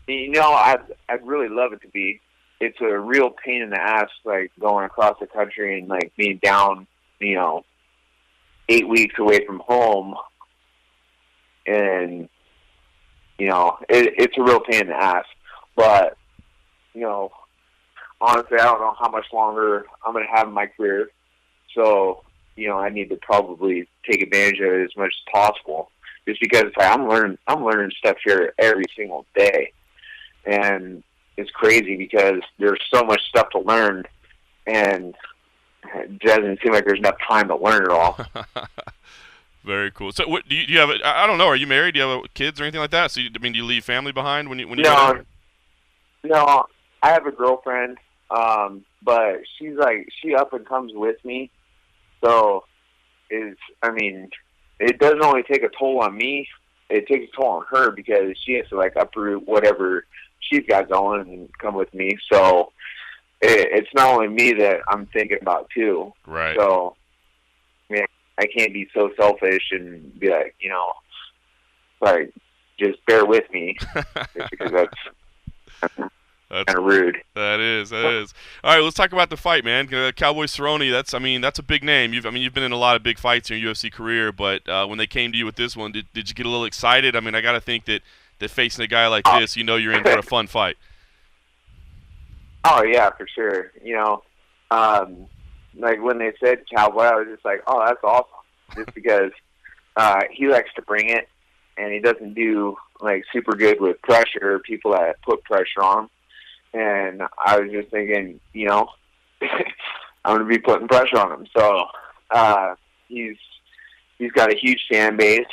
You know, I'd really love it to be. It's a real pain in the ass, like going across the country and like being down, 8 weeks away from home. And, it's a real pain in the ass. But, honestly, I don't know how much longer I'm going to have in my career. So, I need to probably take advantage of it as much as possible. Just because I'm learning stuff here every single day. And it's crazy because there's so much stuff to learn, and it doesn't seem like there's enough time to learn it all. Very cool. So, what do you have? I don't know. Are you married? Do you have kids or anything like that? So, do you leave family behind when you? No, I have a girlfriend, but she up and comes with me. So, it doesn't only take a toll on me. It takes a toll on her because she has to like uproot whatever she's got going and come with me. So it's not only me that I'm thinking about too. Right. So I can't be so selfish and be like, like just bear with me, just because that's kind of rude. That is. All right, let's talk about the fight, man. Cowboy Cerrone. That's a big name. You've been in a lot of big fights in your UFC career, but when they came to you with this one, did you get a little excited? I mean, I got to think that facing a guy like this, you're in for a fun fight. Oh yeah, for sure. Like when they said Cowboy, I was just like, oh, that's awesome, just because he likes to bring it, and he doesn't do like super good with pressure, people that put pressure on him. And I was just thinking, I'm going to be putting pressure on him. So he's got a huge fan base.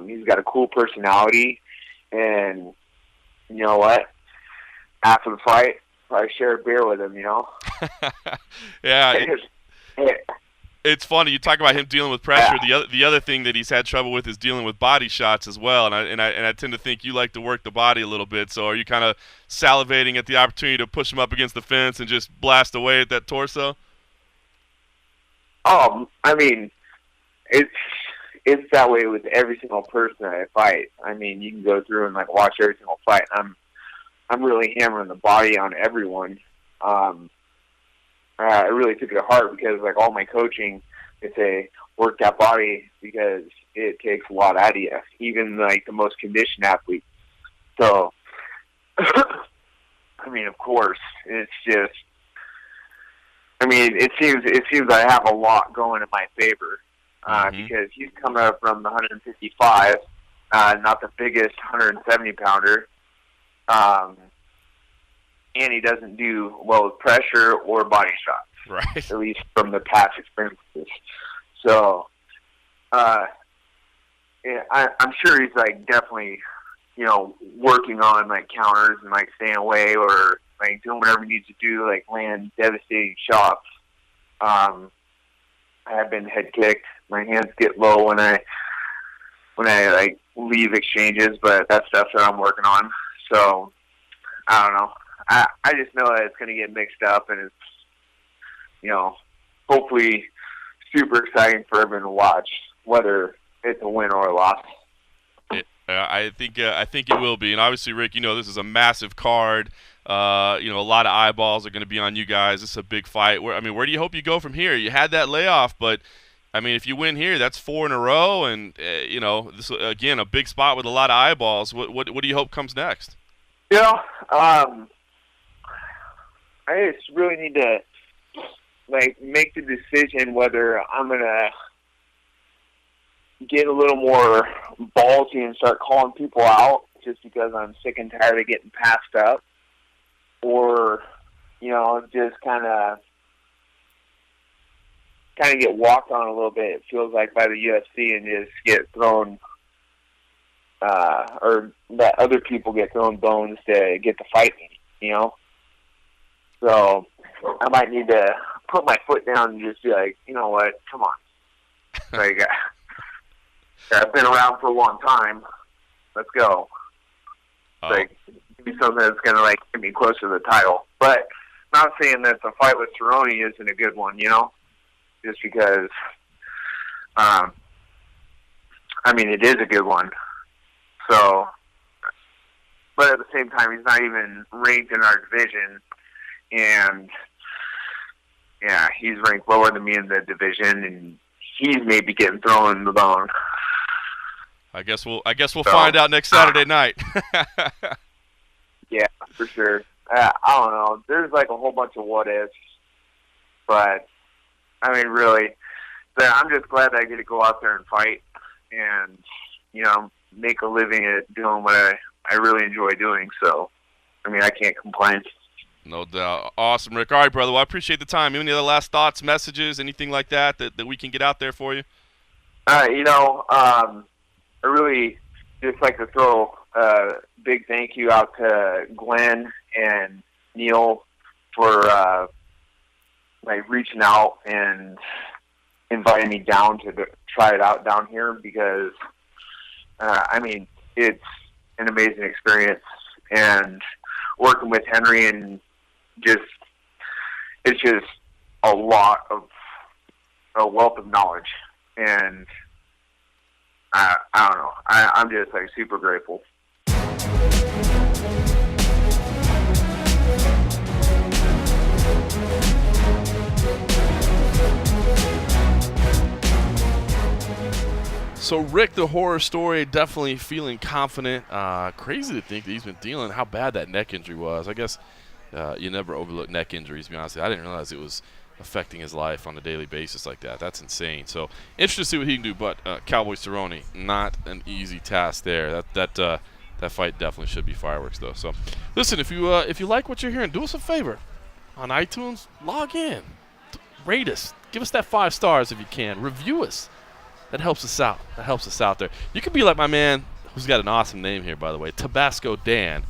He's got a cool personality. And you know what? After the fight, probably share a beer with him, Yeah. It's funny you talk about him dealing with pressure. Yeah. The other thing that he's had trouble with is dealing with body shots as well. And I tend to think you like to work the body a little bit. So are you kind of salivating at the opportunity to push him up against the fence and just blast away at that torso? It's that way with every single person I fight. You can go through and like watch every single fight. I'm really hammering the body on everyone. I really took it to heart because like all my coaching, they say work that body because it takes a lot out of you, even like the most conditioned athlete. So, of course, it's just, it seems I have a lot going in my favor because he's coming up from the 155, not the biggest 170-pounder. And he doesn't do well with pressure or body shots. Right. At least from the past experiences. So, yeah, I'm sure he's like definitely, working on like counters and like staying away or like doing whatever he needs to do, like land devastating shots. I have been head kicked. My hands get low when I like leave exchanges, but that's stuff that I'm working on. So I don't know. I just know that it's going to get mixed up, and it's hopefully super exciting for everyone to watch, whether it's a win or a loss. I think it will be, and obviously, Rick, this is a massive card. A lot of eyeballs are going to be on you guys. This is a big fight. Where do you hope you go from here? You had that layoff, but if you win here, that's 4 in a row, and this again a big spot with a lot of eyeballs. What do you hope comes next? I just really need to make the decision whether I'm gonna get a little more ballsy and start calling people out just because I'm sick and tired of getting passed up, or just kind of get walked on a little bit. It feels like by the UFC and just get thrown, or that other people get thrown bones to get to fight me. So I might need to put my foot down and just be like, you know what, come on. Like, I've been around for a long time. Let's go. Like, be something that's going to, get me closer to the title. But not saying that the fight with Cerrone isn't a good one, just because, it is a good one. So, but at the same time, he's not even ranked in our division. And, yeah, he's ranked lower than me in the division, and he's maybe getting thrown in the bone. I guess we'll find out next Saturday night. Yeah, for sure. I don't know. There's a whole bunch of what ifs, but really, I'm just glad that I get to go out there and fight, and make a living at doing what I really enjoy doing. So, I can't complain. No doubt. Awesome, Rick. All right, brother. Well, I appreciate the time. Any other last thoughts, messages, anything like that we can get out there for you? I really just like to throw a big thank you out to Glenn and Neil for reaching out and inviting me down to try it out down here because, it's an amazing experience, and working with Henry and it's just a lot of a wealth of knowledge, and I don't know. I'm just super grateful. So Rick, the horror story, definitely feeling confident. Crazy to think that he's been dealing how bad that neck injury was. I guess you never overlook neck injuries, to be honest. I didn't realize it was affecting his life on a daily basis like that. That's insane. So interested to see what he can do. But Cowboy Cerrone, not an easy task there. That fight definitely should be fireworks though. So listen, if you like what you're hearing, do us a favor on iTunes, log in, rate us, give us that 5 stars if you can, review us. That helps us out. That helps us out there. You could be like my man, who's got an awesome name here, by the way, Tabasco Dan,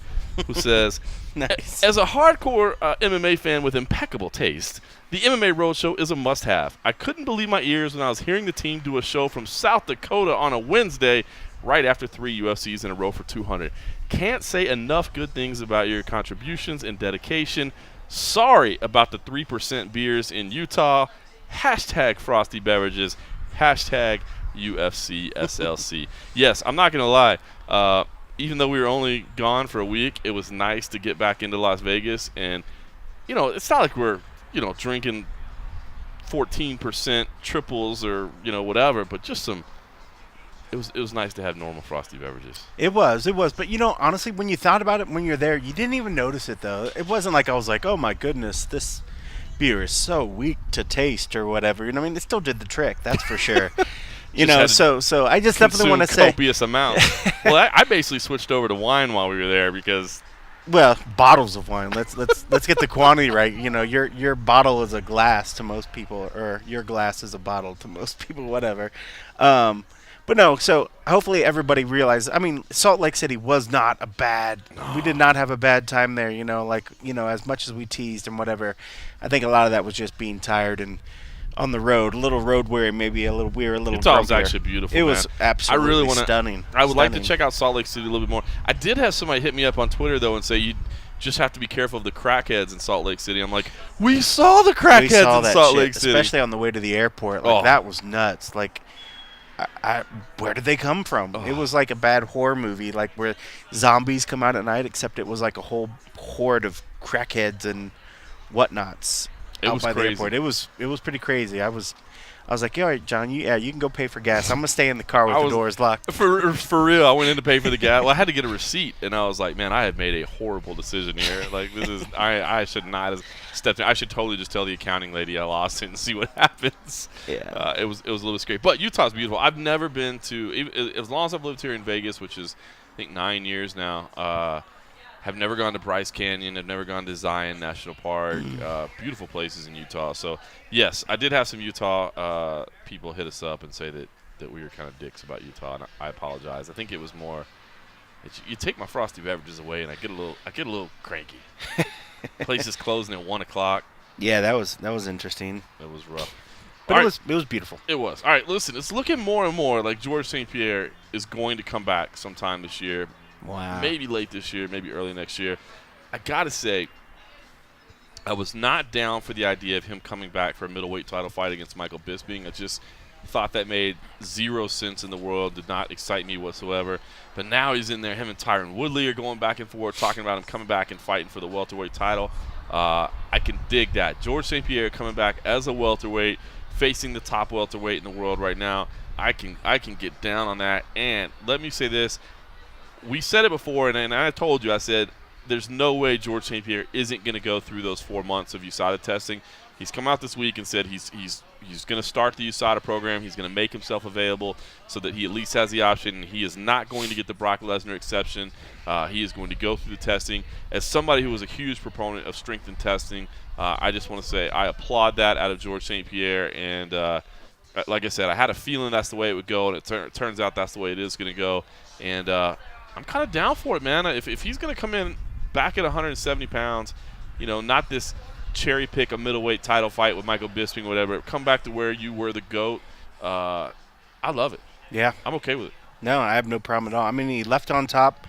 who says, Nice. As a hardcore MMA fan with impeccable taste, the MMA Roadshow is a must-have. I couldn't believe my ears when I was hearing the team do a show from South Dakota on a Wednesday right after 3 UFCs in a row for 200. Can't say enough good things about your contributions and dedication. Sorry about the 3% beers in Utah. Hashtag frosty beverages. Hashtag UFC SLC. Yes, I'm not going to lie. Even though we were only gone for a week, it was nice to get back into Las Vegas. And, it's not like we're, drinking 14% triples or, whatever, but just some – it was nice to have normal frosty beverages. It was. But, honestly, when you thought about it when you're there, you didn't even notice it, though. It wasn't like I was like, oh, my goodness, this – beer is so weak to taste or whatever. It still did the trick, that's for sure. You Just know, had to so I just definitely want to consume say, copious amounts. Well, I basically switched over to wine while we were there because well, bottles of wine. Let's get the quantity right. You know, your bottle is a glass to most people, or your glass is a bottle to most people, whatever. But no, so hopefully everybody realizes. I mean, Salt Lake City was not a bad. We did not have a bad time there. You know, like as much as we teased and whatever, I think a lot of that was just being tired and on the road, a little road weary, maybe a little weary, a little. Utah was grumpier. actually beautiful. It man. was absolutely I really wanna, stunning. I would like to Stunning. check out Salt Lake City a little bit more. I did have somebody hit me up on Twitter though and say you just have to be careful of the crackheads in Salt Lake City. I'm like, we saw the We crackheads saw in that Salt shit, Lake City, especially on the way to the airport. Like Oh. that was nuts. Like, where did they come from? It was like a bad horror movie, like where zombies come out at night, except it was like a whole horde of crackheads and whatnots It out was by the crazy. airport. It was pretty crazy. I was like, all right, John, you can go pay for gas. I'm gonna stay in the car with I the was- doors locked. For real, I went in to pay for the gas. Well, I had to get a receipt, and I was like, man, I have made a horrible decision here. Like, this is, I should not have stepped in. I should totally just tell the accounting lady I lost it and see what happens. Yeah. It was a little bit scary. But Utah's beautiful. I've never been to, as long as I've lived here in Vegas, which is, I think, 9 years now, have never gone to Bryce Canyon. I've never gone to Zion National Park. Beautiful places in Utah. So, yes, I did have some Utah people hit us up and say that we were kind of dicks about Utah, and I apologize. I think it was more you take my frosty beverages away, and I get a little cranky. Places closing at 1 o'clock. Yeah, that was interesting, It was rough. but All it right. was beautiful. It was. All right, listen, it's looking more and more like George St. Pierre is going to come back sometime this year. Wow. Maybe late this year, maybe early next year. I got to say, I was not down for the idea of him coming back for a middleweight title fight against Michael Bisping. I just thought that made zero sense in the world, did not excite me whatsoever. But now he's in there. Him and Tyron Woodley are going back and forth, talking about him coming back and fighting for the welterweight title. I can dig that. George St. Pierre coming back as a welterweight, facing the top welterweight in the world right now. I can get down on that. And let me say this. We said it before, and I told you, I said, there's no way George St. Pierre isn't going to go through those 4 months of USADA testing. He's come out this week and said he's going to start the USADA program. He's going to make himself available so that he at least has the option. He is not going to get the Brock Lesnar exception. He is going to go through the testing. As somebody who was a huge proponent of strength and testing, I just want to say I applaud that out of George St. Pierre. And like I said, I had a feeling that's the way it would go, and it turns out that's the way it is going to go. And I'm kind of down for it, man. If he's going to come in back at 170 pounds, not this cherry pick a middleweight title fight with Michael Bisping, whatever. Come back to where you were the GOAT. I love it. Yeah. I'm okay with it. No, I have no problem at all. I mean, he left on top.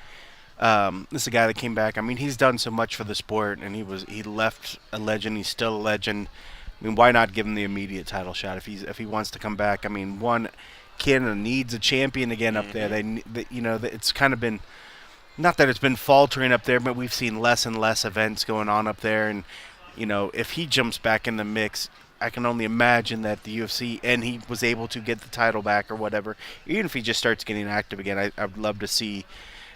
This is a guy that came back. I mean, he's done so much for the sport, and he left a legend. He's still a legend. I mean, why not give him the immediate title shot if he wants to come back? I mean, Canada needs a champion again up there. It's kind of been, not that it's been faltering up there, but we've seen less and less events going on up there. And if he jumps back in the mix, I can only imagine that the UFC, and he was able to get the title back or whatever, even if he just starts getting active again, I'd love to see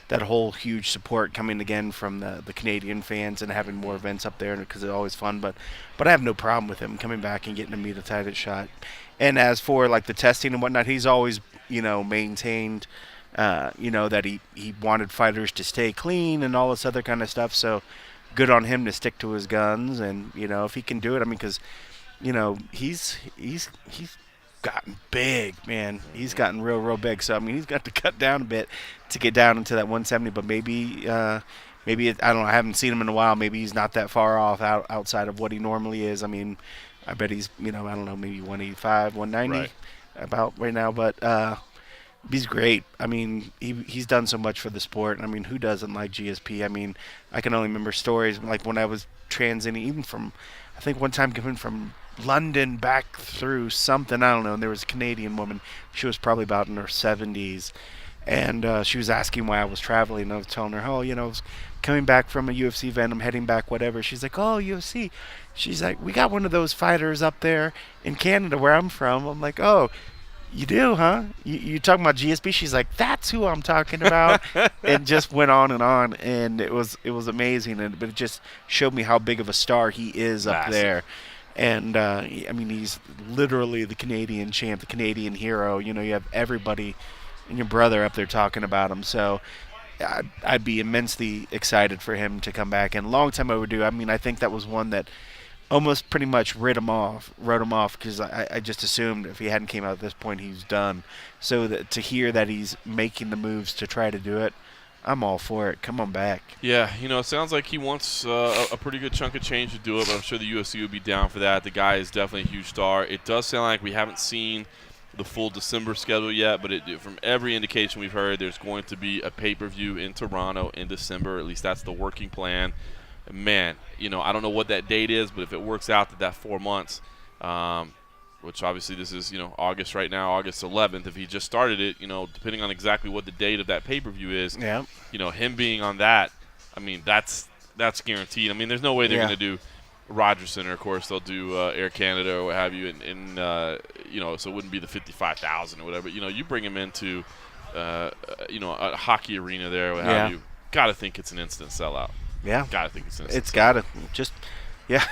that whole huge support coming again from the Canadian fans and having more events up there because it's always fun. But I have no problem with him coming back and getting a meet a title shot. And as for like the testing and whatnot, he's always maintained that he wanted fighters to stay clean and all this other kind of stuff. So good on him to stick to his guns. And if he can do it, I mean, because he's gotten big, man. He's gotten real big. So I mean, he's got to cut down a bit to get down into that 170. But maybe I don't know. I haven't seen him in a while. Maybe he's not that far off outside of what he normally is. I mean, I bet he's I don't know, maybe 185, 190 Right. about right now. But he's great. I mean, he's done so much for the sport. I mean, who doesn't like GSP? I mean, I can only remember stories like when I was transiting, even from, I think one time coming from London back through something, I don't know, and there was a Canadian woman. She was probably about in her 70s, and she was asking why I was traveling, and I was telling her, I was coming back from a UFC event, I'm heading back, whatever. She's like, oh, UFC. She's like, we got one of those fighters up there in Canada where I'm from. I'm like, oh, you do, huh? You talking about GSP? She's like, that's who I'm talking about. And just went on, and it was amazing. But it just showed me how big of a star he is up Massive. there. And, I mean, he's literally the Canadian champ, the Canadian hero. You know, you have everybody and your brother up there talking about him. So I'd be immensely excited for him to come back. And long time overdue. I mean, I think that was one that almost pretty much wrote him off because I just assumed if he hadn't came out at this point, he's done. So to hear that he's making the moves to try to do it, I'm all for it. Come on back. Yeah, it sounds like he wants a pretty good chunk of change to do it, but I'm sure the UFC would be down for that. The guy is definitely a huge star. It does sound like we haven't seen the full December schedule yet, but from every indication we've heard, there's going to be a pay-per-view in Toronto in December. At least that's the working plan. Man, I don't know what that date is, but if it works out that 4 months, which obviously this is, August right now, August 11th. If he just started it, depending on exactly what the date of that pay-per-view is, Yeah. Him being on that, I mean, that's guaranteed. I mean, there's no way they're going to do Rogers Center. Of course, they'll do Air Canada or what have you, and so it wouldn't be the 55,000 or whatever. You bring him into, a hockey arena there, what have you. Got to think it's an instant sellout. Yeah. Got to think it's an instant It's got to. Yeah.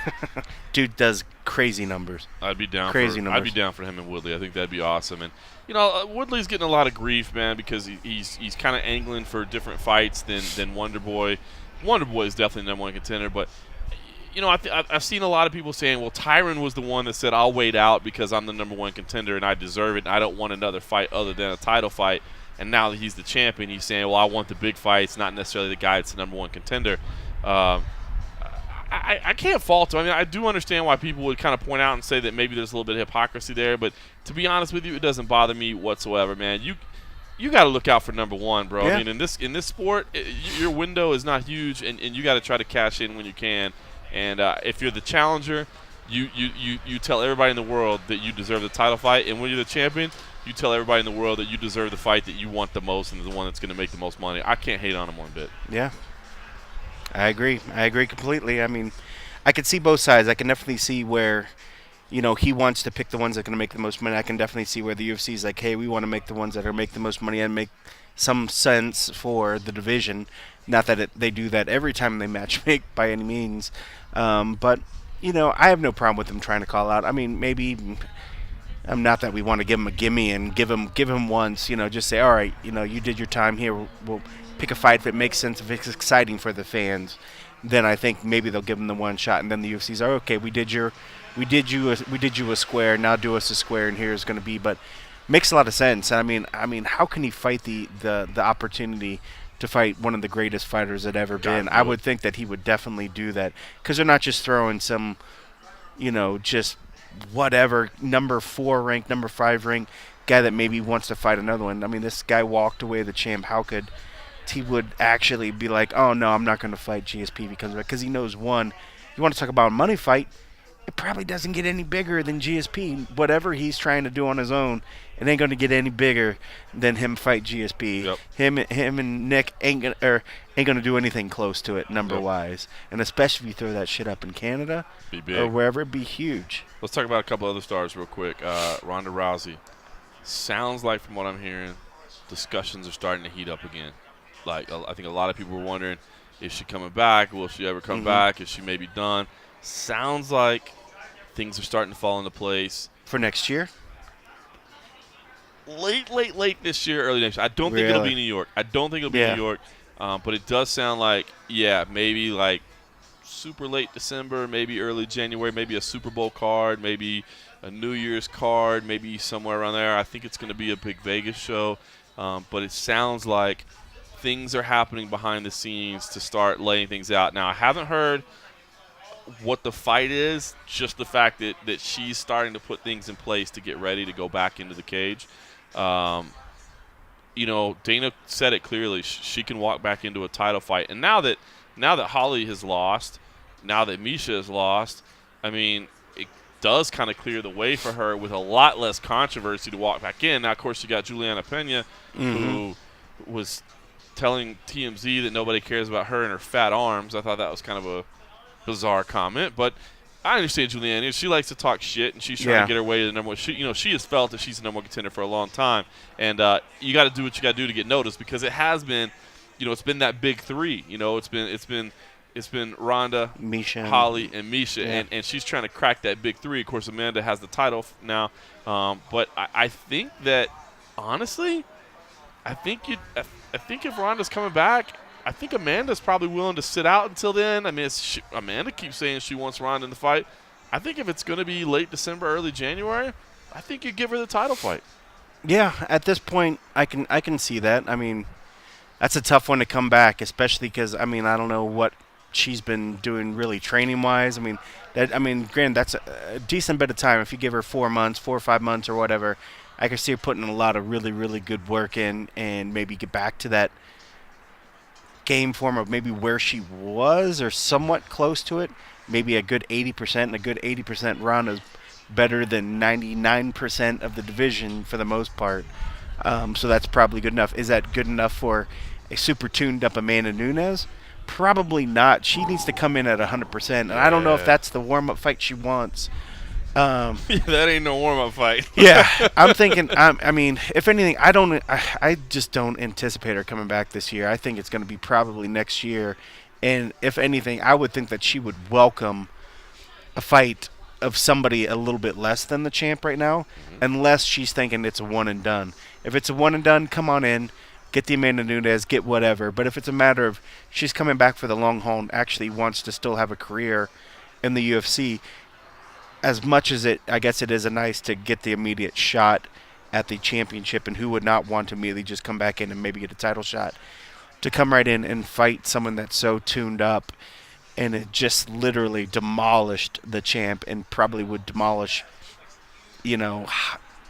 Dude does crazy numbers. I'd be down Crazy for numbers. I'd be down for him and Woodley. I think that'd be awesome. And Woodley's getting a lot of grief, man, because he's kind of angling for different fights than Wonder Boy. Wonder Boy is definitely the number one contender, but I've seen a lot of people saying, well, Tyron was the one that said I'll wait out because I'm the number one contender and I deserve it and I don't want another fight other than a title fight. And now that he's the champion, he's saying, well, I want the big fights, not necessarily the guy that's the number one contender. I can't fault him. I mean, I do understand why people would kind of point out and say that maybe there's a little bit of hypocrisy there, but to be honest with you, it doesn't bother me whatsoever, man. You got to look out for number one, bro. Yeah. I mean, in this sport, your window is not huge, and you got to try to cash in when you can. And if you're the challenger, you tell everybody in the world that you deserve the title fight, and when you're the champion, you tell everybody in the world that you deserve the fight that you want the most and the one that's going to make the most money. I can't hate on him one bit. Yeah. I agree completely. I mean, I can see both sides. I can definitely see where, he wants to pick the ones that are going to make the most money. I can definitely see where the UFC is like, hey, we want to make the ones that are make the most money and make some sense for the division. Not that they do that every time they match make by any means. But, I have no problem with them trying to call out. I mean, maybe not that we want to give him a gimme and give him once, just say, all right, you did your time here. We'll pick a fight if it makes sense, if it's exciting for the fans. Then I think maybe they'll give him the one shot, and then the UFC's are okay. We did you a square. Now do us a square, and here's going to be. But makes a lot of sense. I mean, how can he fight the opportunity to fight one of the greatest fighters that ever been? I would think that he would definitely do that because they're not just throwing some, just whatever number 4 ranked, number 5 ranked guy that maybe wants to fight another one. I mean, this guy walked away the champ. How could he would actually be like, oh no, I'm not going to fight GSP because he knows one. You want to talk about a money fight? It probably doesn't get any bigger than GSP. Whatever he's trying to do on his own, it ain't going to get any bigger than him fight GSP. Yep. Him and Nick ain't going to do anything close to it number wise, and especially if you throw that shit up in Canada Be big. or wherever, it'd be huge. Let's talk about a couple other stars real quick. Ronda Rousey. Sounds like, from what I'm hearing, discussions are starting to heat up again. Like, I think a lot of people were wondering, is she coming back? Will she ever come back? Is she maybe done? Sounds like things are starting to fall into place. For next year? Late this year, early next year. I don't think it'll be New York. New York. But it does sound like, maybe like super late December, maybe early January, maybe a Super Bowl card, maybe a New Year's card, maybe somewhere around there. I think it's going to be a big Vegas show. But it sounds like things are happening behind the scenes to start laying things out. Now, I haven't heard what the fight is, just the fact that she's starting to put things in place to get ready to go back into the cage. Dana said it clearly. She can walk back into a title fight. And now that Holly has lost, now that Misha has lost, I mean, it does kind of clear the way for her with a lot less controversy to walk back in. Now, of course, you got Juliana Pena, who was telling TMZ that nobody cares about her and her fat arms. I thought that was kind of a bizarre comment, but I understand Juliana. She likes to talk shit, and she's trying to get her way to the number one. She has felt that she's the number one contender for a long time, and you got to do what you got to do to get noticed because it has been, it's been that big three. It's been it's been Ronda, Misha, Holly, and Misha, Yeah. and she's trying to crack that big three. Of course, Amanda has the title now, but I think that honestly, I think if Ronda's coming back, I think Amanda's probably willing to sit out until then. I mean, Amanda keeps saying she wants Ronda in the fight. I think if it's going to be late December, early January, I think you give her the title fight. Yeah, at this point, I can see that. I mean, that's a tough one to come back, especially because I don't know what she's been doing really training wise. Granted, that's a decent bit of time. If you give her 4 or 5 months or whatever, I can see her putting a lot of really, really good work in and maybe get back to that game form of maybe where she was or somewhat close to it. Maybe a good 80%, and a good 80% run is better than 99% of the division for the most part. So that's probably good enough. Is that good enough for a super tuned up Amanda Nunes? Probably not. She needs to come in at 100%, and I don't know if that's the warm-up fight she wants. That ain't no warm-up fight. Yeah, I'm thinking. If anything, I just don't anticipate her coming back this year. I think it's going to be probably next year, and if anything, I would think that she would welcome a fight of somebody a little bit less than the champ right now, unless she's thinking it's a one and done. If it's a one and done, come on in, get the Amanda Nunes, get whatever. But if it's a matter of she's coming back for the long haul and actually wants to still have a career in the UFC. As much as I guess it is nice to get the immediate shot at the championship, and who would not want to immediately just come back in and maybe get a title shot, to come right in and fight someone that's so tuned up, and it just literally demolished the champ and probably would demolish,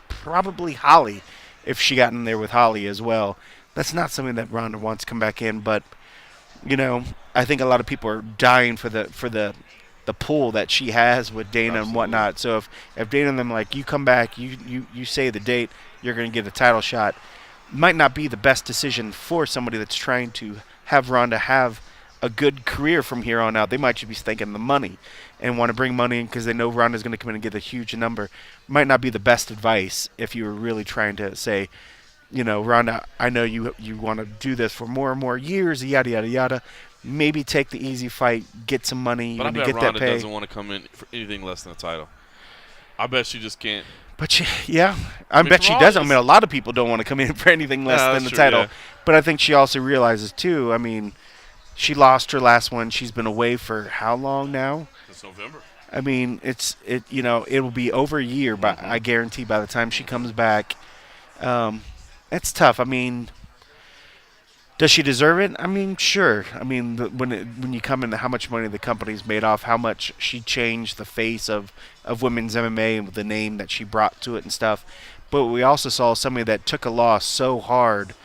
probably Holly if she got in there with Holly as well. That's not something that Ronda wants to come back in, but, I think a lot of people are dying for the pull that she has with Dana and whatnot. So if Dana and them you come back, you say the date, you're going to get a title shot, might not be the best decision for somebody that's trying to have Ronda have a good career from here on out. They might just be thinking the money and want to bring money in because they know Ronda's going to come in and get a huge number. Might not be the best advice if you were really trying to say, Ronda, I know you want to do this for more and more years, yada, yada, yada. Maybe take the easy fight, get some money, but I bet get Ronda that pay. doesn't want to come in for anything less than a title. I bet she just can't. But I bet she doesn't. A lot of people don't want to come in for anything less than the title. Yeah. But I think she also realizes too. She lost her last one. She's been away for how long now? Since November. It'll be over a year, but I guarantee by the time she comes back, it's tough. Does she deserve it? Sure. When you come into how much money the company's made off, how much she changed the face of women's MMA and the name that she brought to it and stuff. But we also saw somebody that took a loss so hard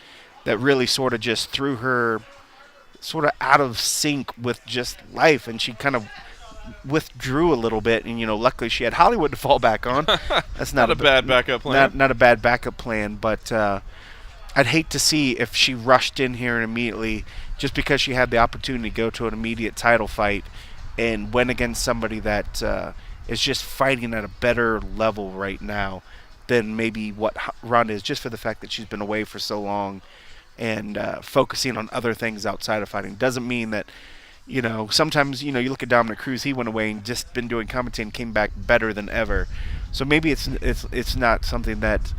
that really sort of just threw her sort of out of sync with just life, and she kind of withdrew a little bit. And luckily she had Hollywood to fall back on. That's not a bad backup plan. Not a bad backup plan, but. I'd hate to see if she rushed in here and immediately, just because she had the opportunity to go to an immediate title fight and went against somebody that is just fighting at a better level right now than maybe what Ronda is, just for the fact that she's been away for so long and focusing on other things outside of fighting. Doesn't mean that, sometimes, you look at Dominic Cruz, he went away and just been doing commentating, came back better than ever. So maybe it's not something that,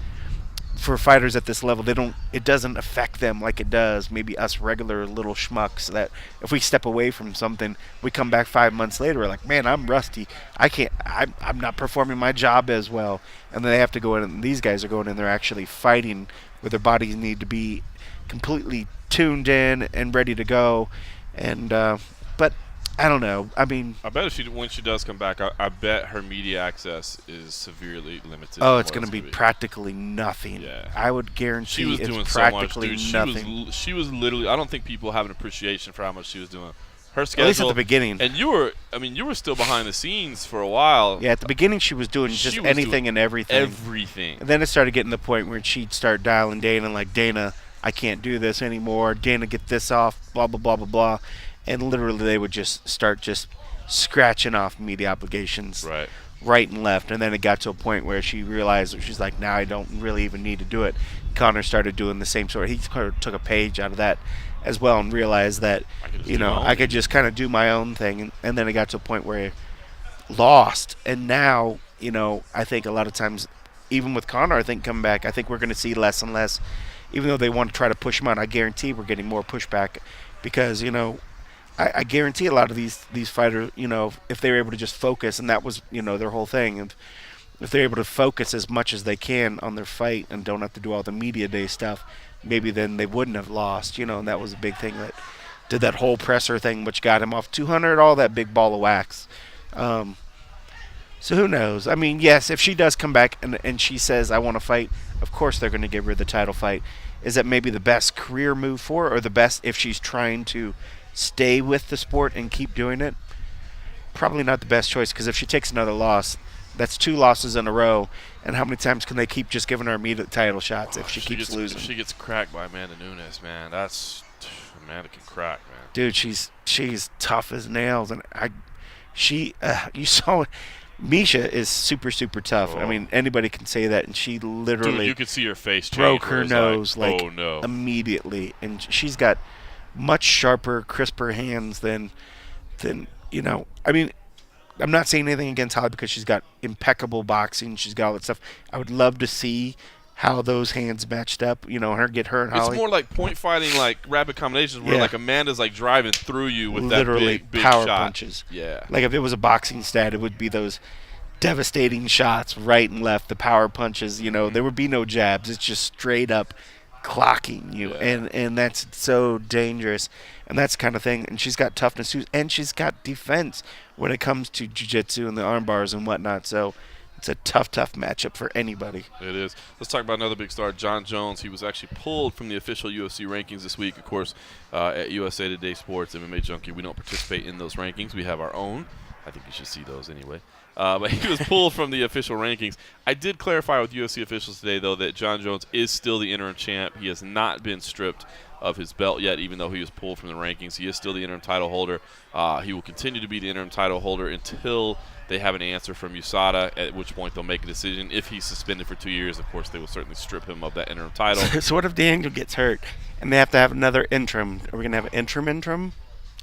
for fighters at this level, it doesn't affect them like it does maybe us regular little schmucks, that if we step away from something, we come back 5 months later, we're like, man, I'm rusty, I'm not performing my job as well, and then they have to go in, and these guys are going in, they're actually fighting where their bodies need to be completely tuned in and ready to go. And but I don't know. I bet when she does come back, I bet her media access is severely limited. Oh, it's going to be practically nothing. Yeah. I would guarantee she was it's doing practically so much, dude. nothing. She was literally. I don't think people have an appreciation for how much she was doing. Her schedule, at least at the beginning. And you were still behind the scenes for a while. Yeah, at the beginning she was doing just anything and everything. Everything. And then it started getting to the point where she'd start dialing Dana, like, Dana, I can't do this anymore. Dana, get this off, blah, blah, blah, blah, blah. And literally they would just start scratching off media obligations. Right. right and left. And then it got to a point where she realized, she's like, now I don't really even need to do it. Connor started doing the same sort. He kind of took a page out of that as well and realized that, I could just kind of do my own thing. And then it got to a point where he lost. And now, I think a lot of times, even with Connor, I think coming back, I think we're going to see less and less. Even though they want to try to push him out, I guarantee we're getting more pushback because, I guarantee a lot of these fighters, if they were able to just focus, and that was, their whole thing, and if they're able to focus as much as they can on their fight and don't have to do all the media day stuff, maybe then they wouldn't have lost, and that was a big thing that did that whole presser thing, which got him off 200, all that big ball of wax. So who knows? I mean, yes, if she does come back and she says, I want to fight, of course they're going to give her the title fight. Is that maybe the best career move for her, or the best if she's trying to stay with the sport and keep doing it? Probably not the best choice, because if she takes another loss, that's 2 losses in a row, and how many times can they keep just giving her immediate title shots if she keeps losing? If she gets cracked by Amanda Nunes, man, Amanda can crack, man. Dude, she's tough as nails, and you saw it. Misha is super, super tough. I mean, anybody can say that, and she literally Dude, you could see her face broke her nose oh, no. immediately, and she's got much sharper, crisper hands than I mean, I'm not saying anything against Holly because she's got impeccable boxing. She's got all that stuff. I would love to see how those hands matched up. Get her and Holly. It's more like point fighting, like rapid combinations, where like Amanda's like driving through you with literally that big power shot. punches. Yeah. Like if it was a boxing stat, it would be those devastating shots right and left, the power punches. There would be no jabs. It's just straight up clocking you, and that's so dangerous. And that's the kind of thing. And she's got toughness too, and she's got defense when it comes to jiu-jitsu and the arm bars and whatnot. So it's a tough matchup for anybody. It is. Let's talk about another big star, Jon Jones. He was actually pulled from the official UFC rankings this week, of course, at USA Today Sports, MMA Junkie. We don't participate in those rankings. We have our own. I think you should see those anyway. But he was pulled from the official rankings. I did clarify with UFC officials today, though, that Jon Jones is still the interim champ. He has not been stripped of his belt yet, even though he was pulled from the rankings. He is still the interim title holder. He will continue to be the interim title holder until they have an answer from USADA, at which point they'll make a decision. If he's suspended for 2 years, of course, they will certainly strip him of that interim title. So what if Daniel gets hurt and they have to have another interim? Are we going to have an interim?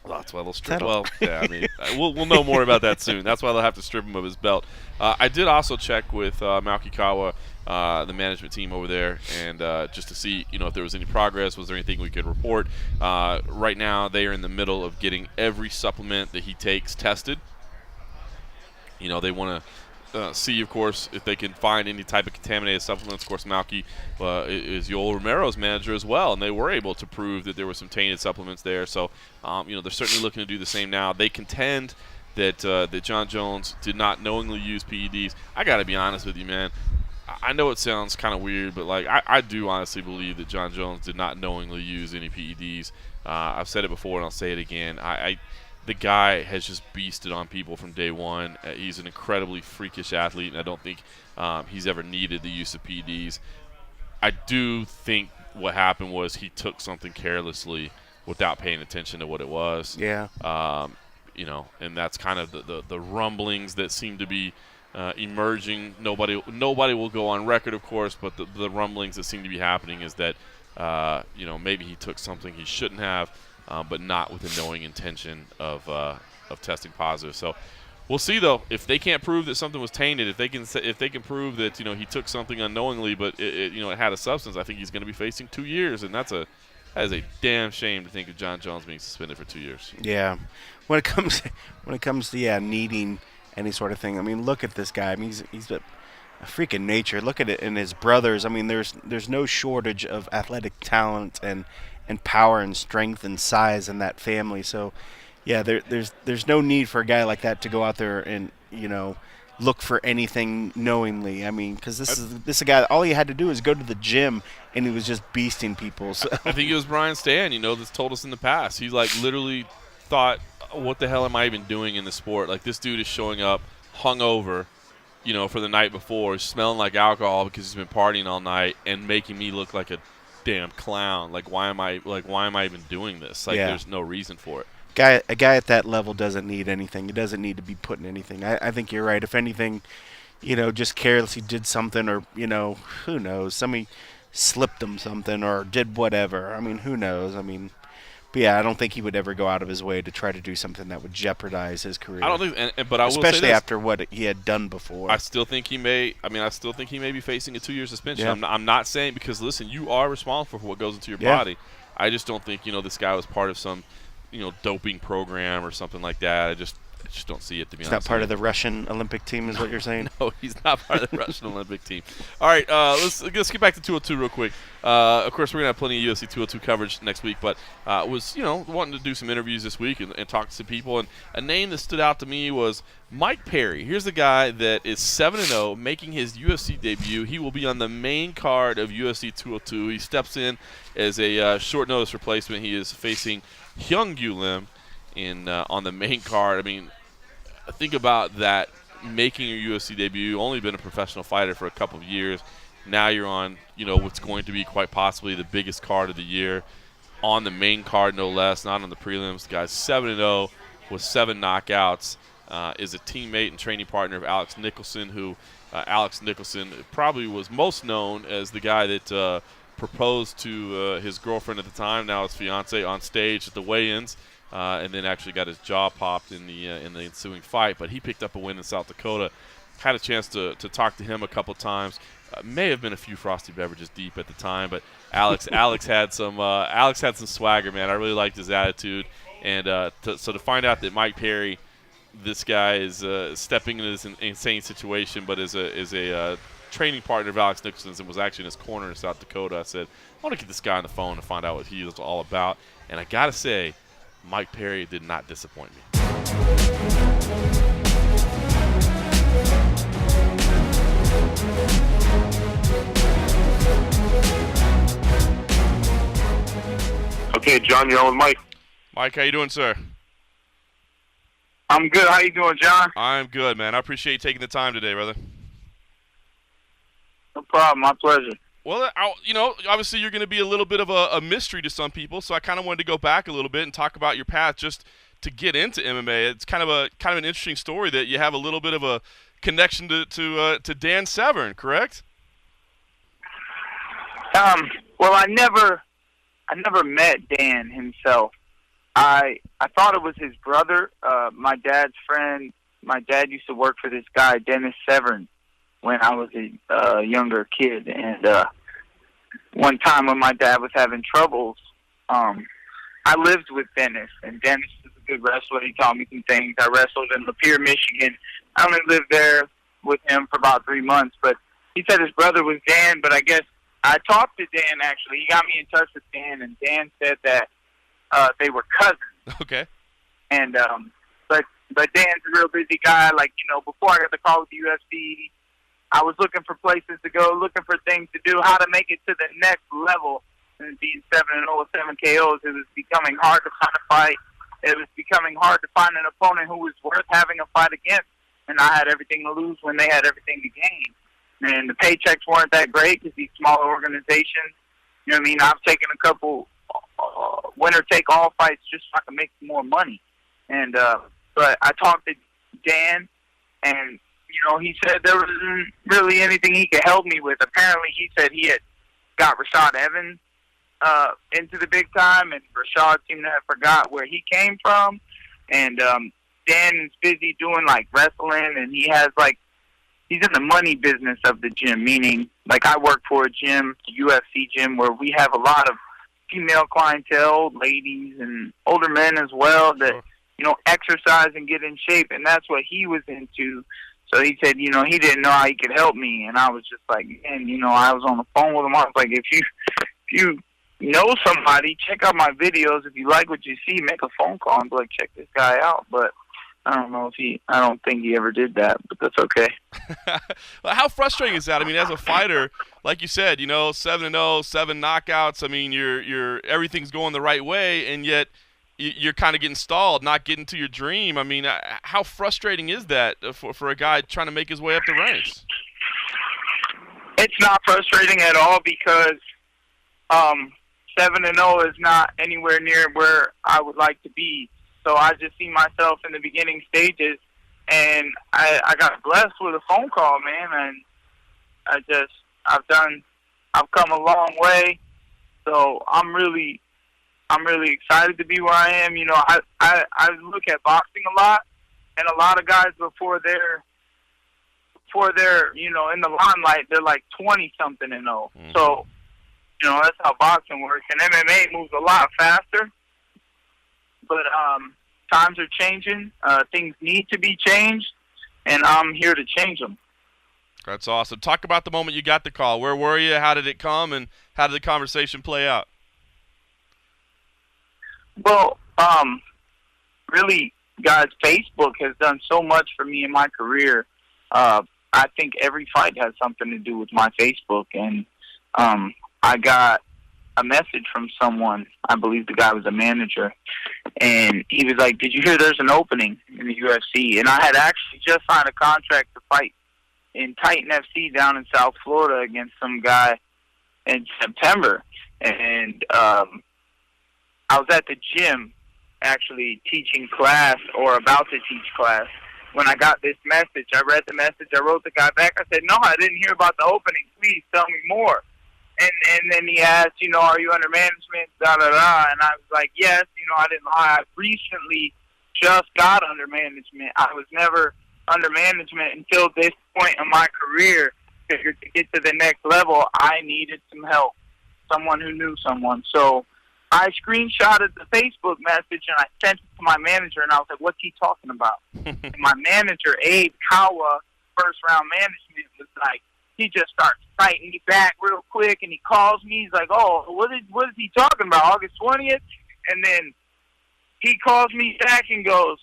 Well, that's why they'll strip. Well, yeah, I mean, we'll know more about that soon. That's why they'll have to strip him of his belt. I did also check with Malkikawa, the management team over there, and just to see, if there was any progress, was there anything we could report. Right now, they are in the middle of getting every supplement that he takes tested. They want to see, of course, if they can find any type of contaminated supplements. Of course, Malky is Yoel Romero's manager as well, and they were able to prove that there were some tainted supplements there. So, they're certainly looking to do the same now. They contend that Jon Jones did not knowingly use PEDs. I got to be honest with you, man. I know it sounds kind of weird, but I do honestly believe that Jon Jones did not knowingly use any PEDs. I've said it before, and I'll say it again. The guy has just beasted on people from day one. He's an incredibly freakish athlete, and I don't think he's ever needed the use of PEDs. I do think what happened was he took something carelessly without paying attention to what it was. Yeah. And that's kind of the rumblings that seem to be emerging. Nobody will go on record, of course, but the rumblings that seem to be happening is that maybe he took something he shouldn't have. But not with a knowing intention of testing positive. So we'll see, though. If they can't prove that something was tainted, if they can prove that he took something unknowingly, but it had a substance, I think he's going to be facing 2 years, and that is a damn shame to think of Jon Jones being suspended for 2 years. Yeah, when it comes to needing any sort of thing, I mean, look at this guy. I mean, he's a freaking nature. Look at it in his brothers. I mean, there's no shortage of athletic talent and power and strength and size in that family. So, yeah, there's no need for a guy like that to go out there and look for anything knowingly. I mean, because this is a guy. All he had to do is go to the gym, and he was just beasting people. So. I think it was Brian Stan. That's told us in the past. He literally thought, "What the hell am I even doing in the sport? This dude is showing up hungover, for the night before, smelling like alcohol because he's been partying all night, and making me look like a damn clown. Why am I even doing this? There's no reason for it." A guy at that level doesn't need anything. He doesn't need to be putting anything. I think you're right. If anything, just carelessly did something, or who knows? Somebody slipped him something or did whatever. I mean, who knows? I mean, but yeah, I don't think he would ever go out of his way to try to do something that would jeopardize his career. I don't think, but I will say especially this. after what he had done before. I still think he may. I mean, I still think he may be facing a 2-year suspension. Yeah. I'm not saying, because listen, you are responsible for what goes into your Yeah. body. I just don't think this guy was part of some doping program or something like that. I just don't see it, to be He's honest. not part of the Russian Olympic team, is what you're saying? No, he's not part of the Russian Olympic team. All right, let's get back to 202 real quick. Of course, we're gonna have plenty of UFC 202 coverage next week, but was wanting to do some interviews this week and talk to some people. And a name that stood out to me was Mike Perry. Here's a guy that is 7-0, making his UFC debut. He will be on the main card of UFC 202. He steps in as a short notice replacement. He is facing Hyung-Yu Lim on the main card. I mean, think about that, making your UFC debut. Only been a professional fighter for a couple of years. Now you're on, what's going to be quite possibly the biggest card of the year, on the main card no less, not on the prelims. The guy's 7-0 with 7 knockouts. Is a teammate and training partner of Alex Nicholson, who Alex Nicholson probably was most known as the guy that proposed to his girlfriend at the time, now his fiance, on stage at the weigh-ins. And then actually got his jaw popped in the ensuing fight. But he picked up a win in South Dakota. Had a chance to talk to him a couple times. May have been a few frosty beverages deep at the time, but Alex had some swagger, man. I really liked his attitude, and to find out that Mike Perry, this guy is stepping into this insane situation, but is a training partner of Alex Nicholson's and was actually in his corner in South Dakota. I said, I want to get this guy on the phone and find out what he is all about. And I gotta say, Mike Perry did not disappoint me. Okay, John, you're on with Mike. Mike, how you doing, sir? I'm good. How you doing, John? I'm good, man. I appreciate you taking the time today, brother. No problem. My pleasure. Well, obviously you're going to be a little bit of a mystery to some people, so I kind of wanted to go back a little bit and talk about your path just to get into MMA. It's kind of an interesting story that you have a little bit of a connection to Dan Severn, correct? Well, I never met Dan himself. I thought it was his brother, my dad's friend. My dad used to work for this guy, Dennis Severn, when I was a younger kid. And one time when my dad was having troubles, I lived with Dennis, and Dennis is a good wrestler. He taught me some things. I wrestled in Lapeer, Michigan. I only lived there with him for about 3 months, but he said his brother was Dan, but I guess I talked to Dan, actually. He got me in touch with Dan, and Dan said that they were cousins. Okay. And but Dan's a real busy guy. Like, before I got the call with the UFC, I was looking for places to go, looking for things to do, how to make it to the next level. And being 7-0 with 7 KOs, it was becoming hard to find a fight. It was becoming hard to find an opponent who was worth having a fight against. And I had everything to lose when they had everything to gain. And the paychecks weren't that great because these smaller organizations, you know what I mean? I've taken a couple winner-take-all fights just so I can make more money. And but I talked to Dan, and he said there wasn't really anything he could help me with. Apparently, he said he had got Rashad Evans into the big time, and Rashad seemed to have forgot where he came from. And Dan's busy doing wrestling, and he's in the money business of the gym, meaning I work for a gym, a UFC gym, where we have a lot of female clientele, ladies and older men as well that exercise and get in shape, and that's what he was into. So he said, he didn't know how he could help me, and I was just like, man, I was on the phone with him. I was like, if you know somebody, check out my videos. If you like what you see, make a phone call and be like, check this guy out. But I don't think he ever did that, but that's okay. Well, how frustrating is that? I mean, as a fighter, like you said, 7-0, 7 knockouts. I mean, you're everything's going the right way, and yet you're kind of getting stalled, not getting to your dream. I mean, how frustrating is that for a guy trying to make his way up the ranks? It's not frustrating at all because 7-0 is not anywhere near where I would like to be. So I just see myself in the beginning stages, and I got blessed with a phone call, man, and I've come a long way. So I'm really excited to be where I am. You know, I look at boxing a lot, and a lot of guys before they're you know in the limelight, they're like 20-something and 0. Mm-hmm. So you know that's how boxing works, and MMA moves a lot faster. But times are changing. Things need to be changed, and I'm here to change them. That's awesome. Talk about the moment you got the call. Where were you? How did it come? And how did the conversation play out? Well, really, guys, Facebook has done so much for me in my career. I think every fight has something to do with my Facebook. And I got a message from someone. I believe the guy was a manager. And he was like, did you hear there's an opening in the UFC? And I had actually just signed a contract to fight in Titan FC down in South Florida against some guy in September. And I was at the gym actually teaching class or about to teach class when I got this message. I read the message. I wrote the guy back. I said, no, I didn't hear about the opening. Please tell me more. And then he asked, you know, are you under management, da-da-da. And I was like, yes, you know, I didn't lie. I recently just got under management. I was never under management until this point in my career. Figured to get to the next level, I needed some help, someone who knew someone. So I screenshotted the Facebook message and I sent it to my manager, and I was like, what's he talking about? And my manager, Abe Kawa, first round management, was like, he just starts fighting me back real quick, and he calls me. He's like, oh, what is he talking about, August 20th? And then he calls me back and goes,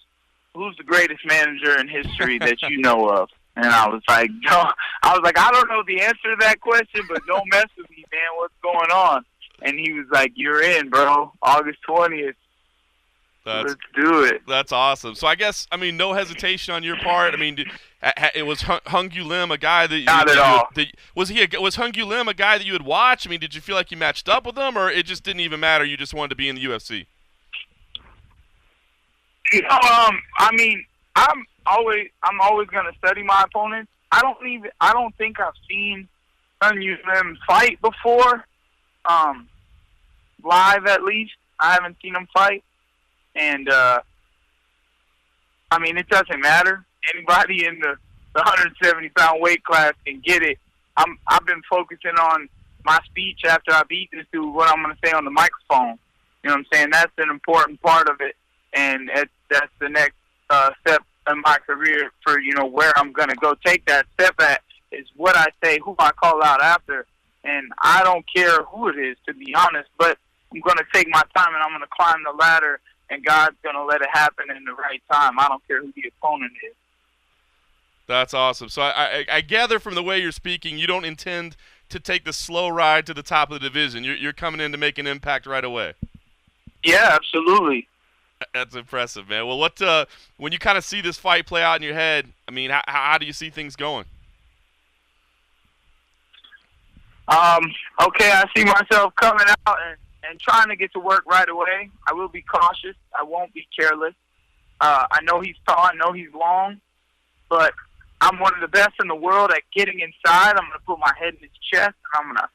who's the greatest manager in history that you know of? And I was like, no. I was like, I don't know the answer to that question, but don't mess with me, man. What's going on? And he was like, you're in, bro. August 20th. Let's do it. That's awesome. So I guess, I mean, no hesitation on your part. I mean, it was Hung Yu Lim, a guy that not at all. Was Hung Yu Lim a guy that you would watch? I mean, did you feel like you matched up with him, or it just didn't even matter? You just wanted to be in the UFC? I mean, I'm always gonna study my opponents. I don't think I've seen Hung Yu Lim fight before, live at least. I haven't seen him fight. And, I mean, it doesn't matter. Anybody in the 170-pound weight class can get it. I've been focusing on my speech after I beat this dude, what I'm going to say on the microphone. You know what I'm saying? That's an important part of it. And that's the next step in my career for, you know, where I'm going to go take that step at is what I say, who I call out after. And I don't care who it is, to be honest, but I'm going to take my time and I'm going to climb the ladder, and God's going to let it happen in the right time. I don't care who the opponent is. That's awesome. So I gather from the way you're speaking, you don't intend to take the slow ride to the top of the division. You're coming in to make an impact right away. Yeah, absolutely. That's impressive, man. Well, when you kind of see this fight play out in your head, I mean, how do you see things going? Okay, I see myself coming out and trying to get to work right away. I will be cautious. I won't be careless. I know he's tall. I know he's long. But I'm one of the best in the world at getting inside. I'm going to put my head in his chest, and I'm going to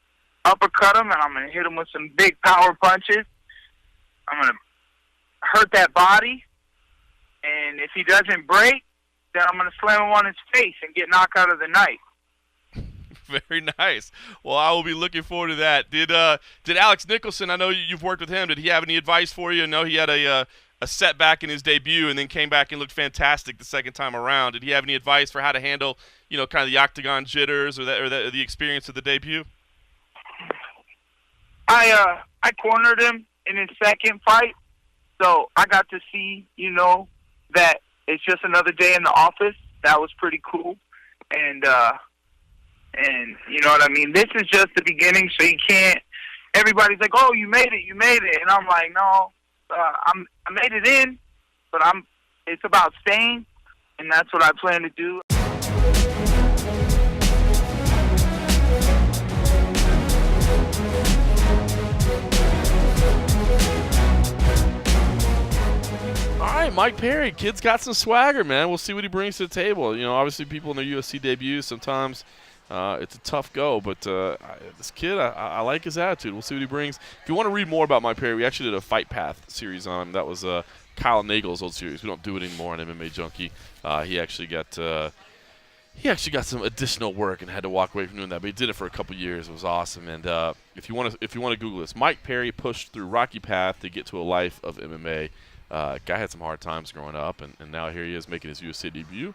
uppercut him, and I'm going to hit him with some big power punches. I'm going to hurt that body. And if he doesn't break, then I'm going to slam him on his face and get knocked out of the night. Very nice. Well, I will be looking forward to that. Did Alex Nicholson, I know you've worked with him, did he have any advice for you? I know he had a setback in his debut and then came back and looked fantastic the second time around. Did he have any advice for how to handle, you know, kind of the octagon jitters or the experience of the debut? I cornered him in his second fight, so I got to see, you know, that it's just another day in the office. That was pretty cool. And you know what I mean? This is just the beginning, so you can't – everybody's like, oh, you made it. And I'm like, no, I made it in, but it's about staying, and that's what I plan to do. All right, Mike Perry, kid's got some swagger, man. We'll see what he brings to the table. You know, obviously people in their UFC debuts sometimes it's a tough go, but this kid, I like his attitude. We'll see what he brings. If you want to read more about Mike Perry, we actually did a Fight Path series on him. That was Kyle Nagel's old series. We don't do it anymore on MMA Junkie. He actually got some additional work and had to walk away from doing that, but he did it for a couple years. It was awesome. And if you want to Google this, Mike Perry pushed through rocky path to get to a life of MMA. Guy had some hard times growing up, and now here he is making his UFC debut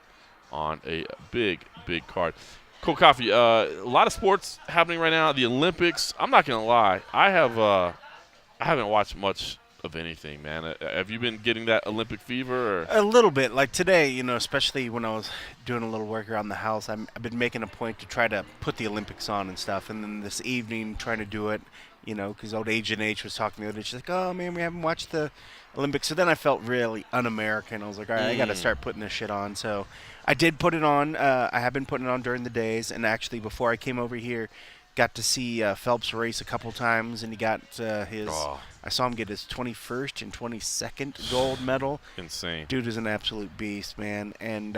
on a big card. Cold Coffee, a lot of sports happening right now. The Olympics. I'm not gonna lie, I haven't watched much of anything, man. Have you been getting that Olympic fever? Or? A little bit. Like today, especially when I was doing a little work around the house, I've been making a point to try to put the Olympics on and stuff. And then this evening, trying to do it, because old Agent H was talking the other day. She's like, oh, man, we haven't watched the Olympics. So then I felt really un-American. I was like, all right, I got to start putting this shit on. So I did put it on. I have been putting it on during the days. And actually, before I came over here, got to see Phelps race a couple times, and he got his. Oh. I saw him get his 21st and 22nd gold medal. Insane. Dude is an absolute beast, man. And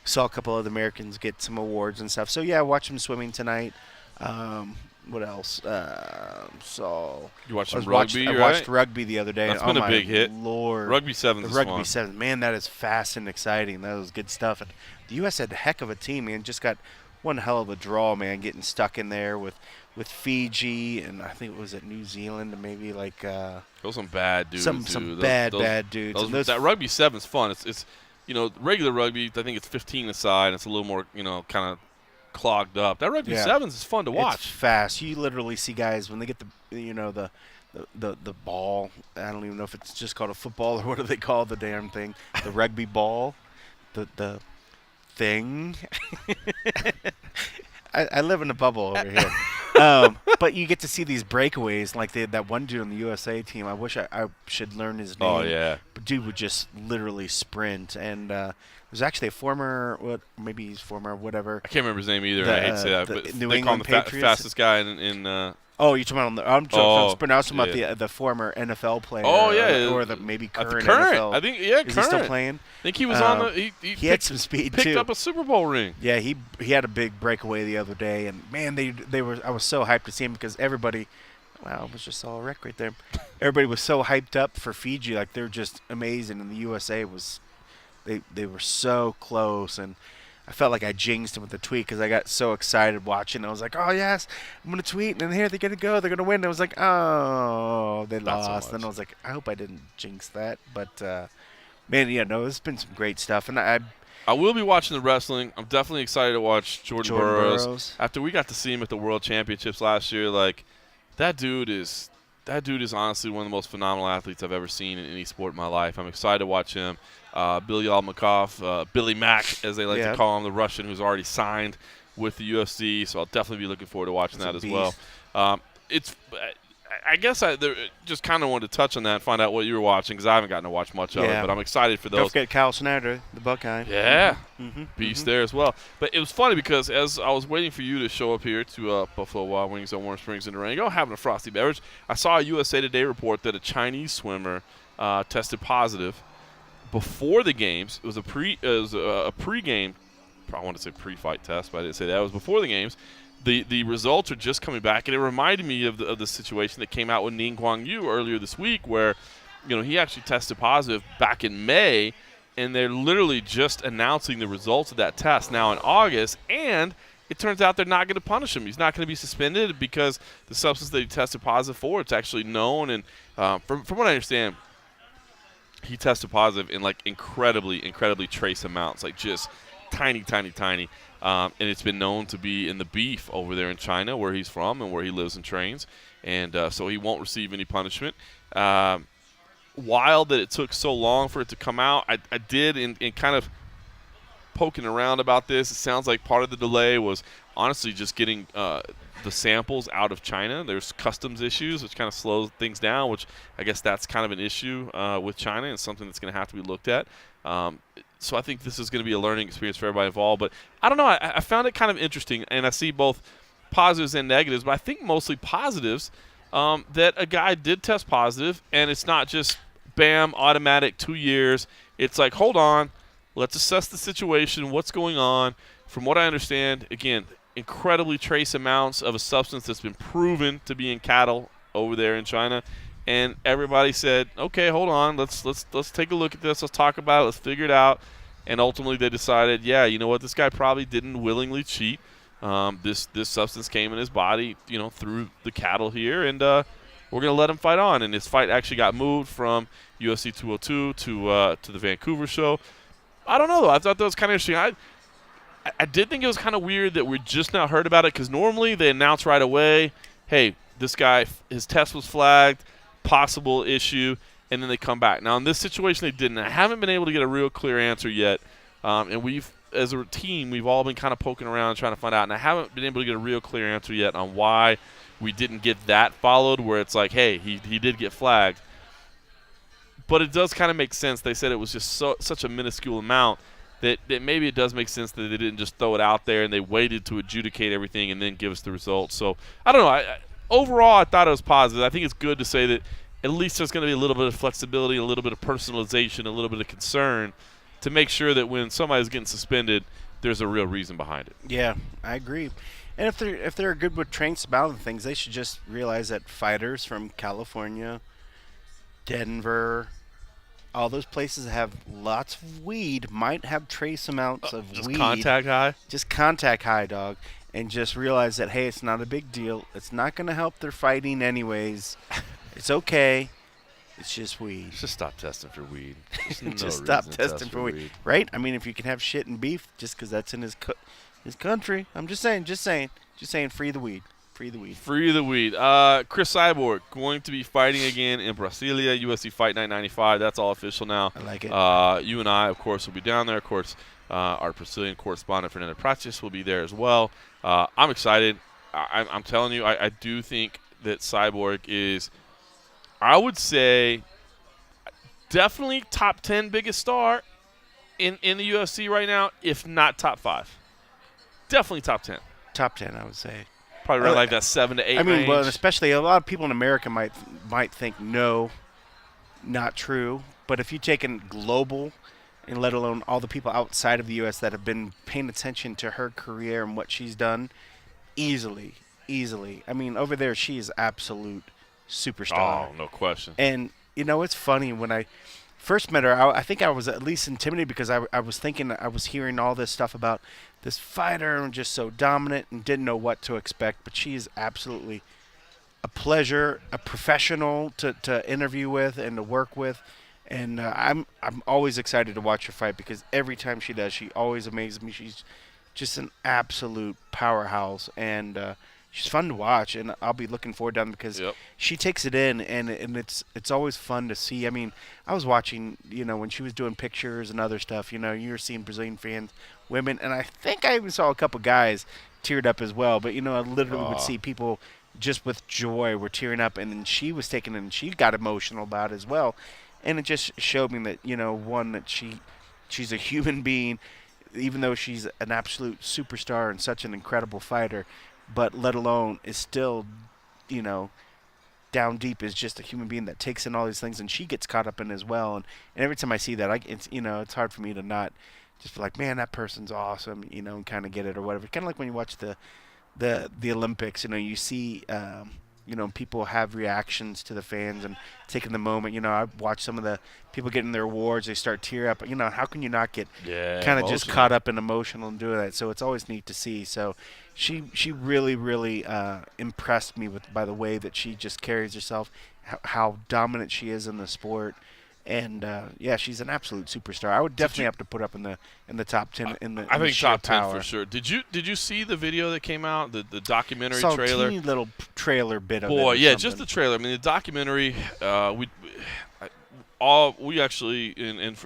saw a couple other Americans get some awards and stuff. So yeah, I watched him swimming tonight. What else? You watched some rugby, I watched rugby the other day. That's been a big hit. Lord. Rugby sevens is Rugby fun. sevens, man, that is fast and exciting. That was good stuff. And the U.S. had a heck of a team, man. Just got one hell of a draw, man, getting stuck in there with Fiji, and I think it was at New Zealand, and maybe like those some bad dudes. Some bad dudes. That rugby seven's fun. It's regular rugby. I think it's 15 aside. It's a little more kind of clogged up. That rugby sevens is fun to watch. It's fast. You literally see guys when they get the ball. I don't even know if it's just called a football or what do they call the damn thing? The rugby ball, the thing. I live in a bubble over here. But you get to see these breakaways like that one dude on the USA team. I wish I should learn his name. Oh, yeah. But dude would just literally sprint. And there's actually a former, maybe he's former, whatever. I can't remember his name either. I hate to say that. But New they England call him the Patriots. fastest guy in Oh, you're talking about I'm pronouncing about the former NFL player. Oh, yeah. Or the maybe current current. NFL. I think, Is current. he still playing? I think he was on the he had some speed, picked too. up a Super Bowl ring. Yeah, he had a big breakaway the other day, and man, I was so hyped to see him because everybody, wow, it was just all a wreck right there. Everybody was so hyped up for Fiji, like they're just amazing, and the USA was, they were so close, and I felt like I jinxed him with the tweet because I got so excited watching. I was like, oh yes, I'm gonna tweet, and here they're gonna go, they're gonna win. And I was like, oh, they lost. So then I was like, I hope I didn't jinx that, but. Man, it's been some great stuff, and I will be watching the wrestling. I'm definitely excited to watch Jordan Burroughs. After we got to see him at the World Championships last year, like that dude is honestly one of the most phenomenal athletes I've ever seen in any sport in my life. I'm excited to watch him. Billy Almakov, Billy Mack, as they like to call him, the Russian who's already signed with the UFC. So I'll definitely be looking forward to watching that as well. I guess I just kind of wanted to touch on that and find out what you were watching because I haven't gotten to watch much of it, but I'm excited for those. Don't forget Kyle Snyder, the Buckeye. Yeah, beast there as well. But it was funny because as I was waiting for you to show up here to Buffalo Wild Wings on Warm Springs in Durango, having a frosty beverage, I saw a USA Today report that a Chinese swimmer tested positive before the games. It was a pre-game. I want to say pre-fight test, but I didn't say that. It was before the games. The results are just coming back, and it reminded me of the situation that came out with Ning Guang Yu earlier this week where, he actually tested positive back in May, and they're literally just announcing the results of that test now in August, and it turns out they're not going to punish him. He's not going to be suspended because the substance that he tested positive for, it's actually known, and from what I understand, he tested positive in, like, incredibly trace amounts, like just tiny. And it's been known to be in the beef over there in China where he's from and where he lives and trains. And so he won't receive any punishment. Wild that it took so long for it to come out. I did, in kind of poking around about this, it sounds like part of the delay was honestly just getting the samples out of China. There's customs issues, which kind of slows things down, which I guess that's kind of an issue with China and something that's going to have to be looked at. So I think this is going to be a learning experience for everybody involved. But I don't know. I found it kind of interesting, and I see both positives and negatives, but I think mostly positives that a guy did test positive, and it's not just, bam, automatic 2 years. It's like, hold on, let's assess the situation, what's going on. From what I understand, again, incredibly trace amounts of a substance that's been proven to be in cattle over there in China. And everybody said, okay, hold on, let's take a look at this, let's talk about it, let's figure it out. And ultimately they decided, yeah, you know what, this guy probably didn't willingly cheat. This substance came in his body, through the cattle here, and we're going to let him fight on. And his fight actually got moved from UFC 202 to the Vancouver show. I don't know, though. I thought that was kind of interesting. I did think it was kind of weird that we just now heard about it, because normally they announce right away, hey, this guy, his test was flagged, possible issue, and then they come back. Now, in this situation, they didn't. I haven't been able to get a real clear answer yet, and we've, as a team, we've all been kind of poking around trying to find out, and I haven't been able to get a real clear answer yet on why we didn't get that followed, where it's like, hey, he did get flagged. But it does kind of make sense. They said it was just such a minuscule amount that maybe it does make sense that they didn't just throw it out there and they waited to adjudicate everything and then give us the results. So, I don't know. Overall, I thought it was positive. I think it's good to say that at least there's going to be a little bit of flexibility, a little bit of personalization, a little bit of concern to make sure that when somebody's getting suspended, there's a real reason behind it. Yeah, I agree. And if they're good with trains about things, they should just realize that fighters from California, Denver, all those places that have lots of weed might have trace amounts of Just weed. contact high? Just contact high, dog. And just realize that, hey, it's not a big deal. It's not going to help their fighting anyways. It's okay. It's just weed. Just stop testing for weed. Just stop testing for weed. Right? I mean, if you can have shit and beef just because that's in his country. I'm just saying, free the weed. Free the weed. Free the weed. Chris Cyborg going to be fighting again in Brasilia, UFC Fight Night 95. That's all official now. I like it. You and I, of course, will be down there. Of course, our Brazilian correspondent, Fernando Prates, will be there as well. I'm excited. I'm telling you, I do think that Cyborg is, I would say, definitely top 10 biggest star in the UFC right now, if not top 5. Definitely top 10. Top 10, I would say. Probably around like that 7 to 8 I mean, range. well, especially a lot of people in America might think no, not true. But if you take in global, and let alone all the people outside of the U.S. that have been paying attention to her career and what she's done, easily. I mean, over there, she is absolute superstar. Oh, no question. And, it's funny. When I first met her, I think I was at least intimidated because I was thinking, I was hearing all this stuff about this fighter and just so dominant and didn't know what to expect. But she is absolutely a pleasure, a professional to interview with and to work with. And I'm always excited to watch her fight because every time she does, she always amazes me. She's just an absolute powerhouse, and she's fun to watch. And I'll be looking forward to them because she takes it in, and it's always fun to see. I mean, I was watching, when she was doing pictures and other stuff. You were seeing Brazilian fans, women, and I think I even saw a couple guys teared up as well. But I literally would see people just with joy were tearing up, and then she was taking it, and she got emotional about it as well. And it just showed me that, one, that she's a human being, even though she's an absolute superstar and such an incredible fighter, but let alone is still, down deep is just a human being that takes in all these things, and she gets caught up in as well. And every time I see that, it's hard for me to not just be like, man, that person's awesome, and kind of get it or whatever. Kind of like when you watch the Olympics, you see people have reactions to the fans and taking the moment. I watch some of the people getting their awards, they start tear up. How can you not get kind of just caught up in emotional and doing that? So it's always neat to see. So she really, really impressed me by the way that she just carries herself, how dominant she is in the sport. And she's an absolute superstar. I would definitely have to put up in the top 10 I think top 10 power. for sure. Did you see the video that came out, the documentary Saw trailer? A teeny little trailer bit of it. Boy, yeah, just the trailer. I mean, the documentary. We actually,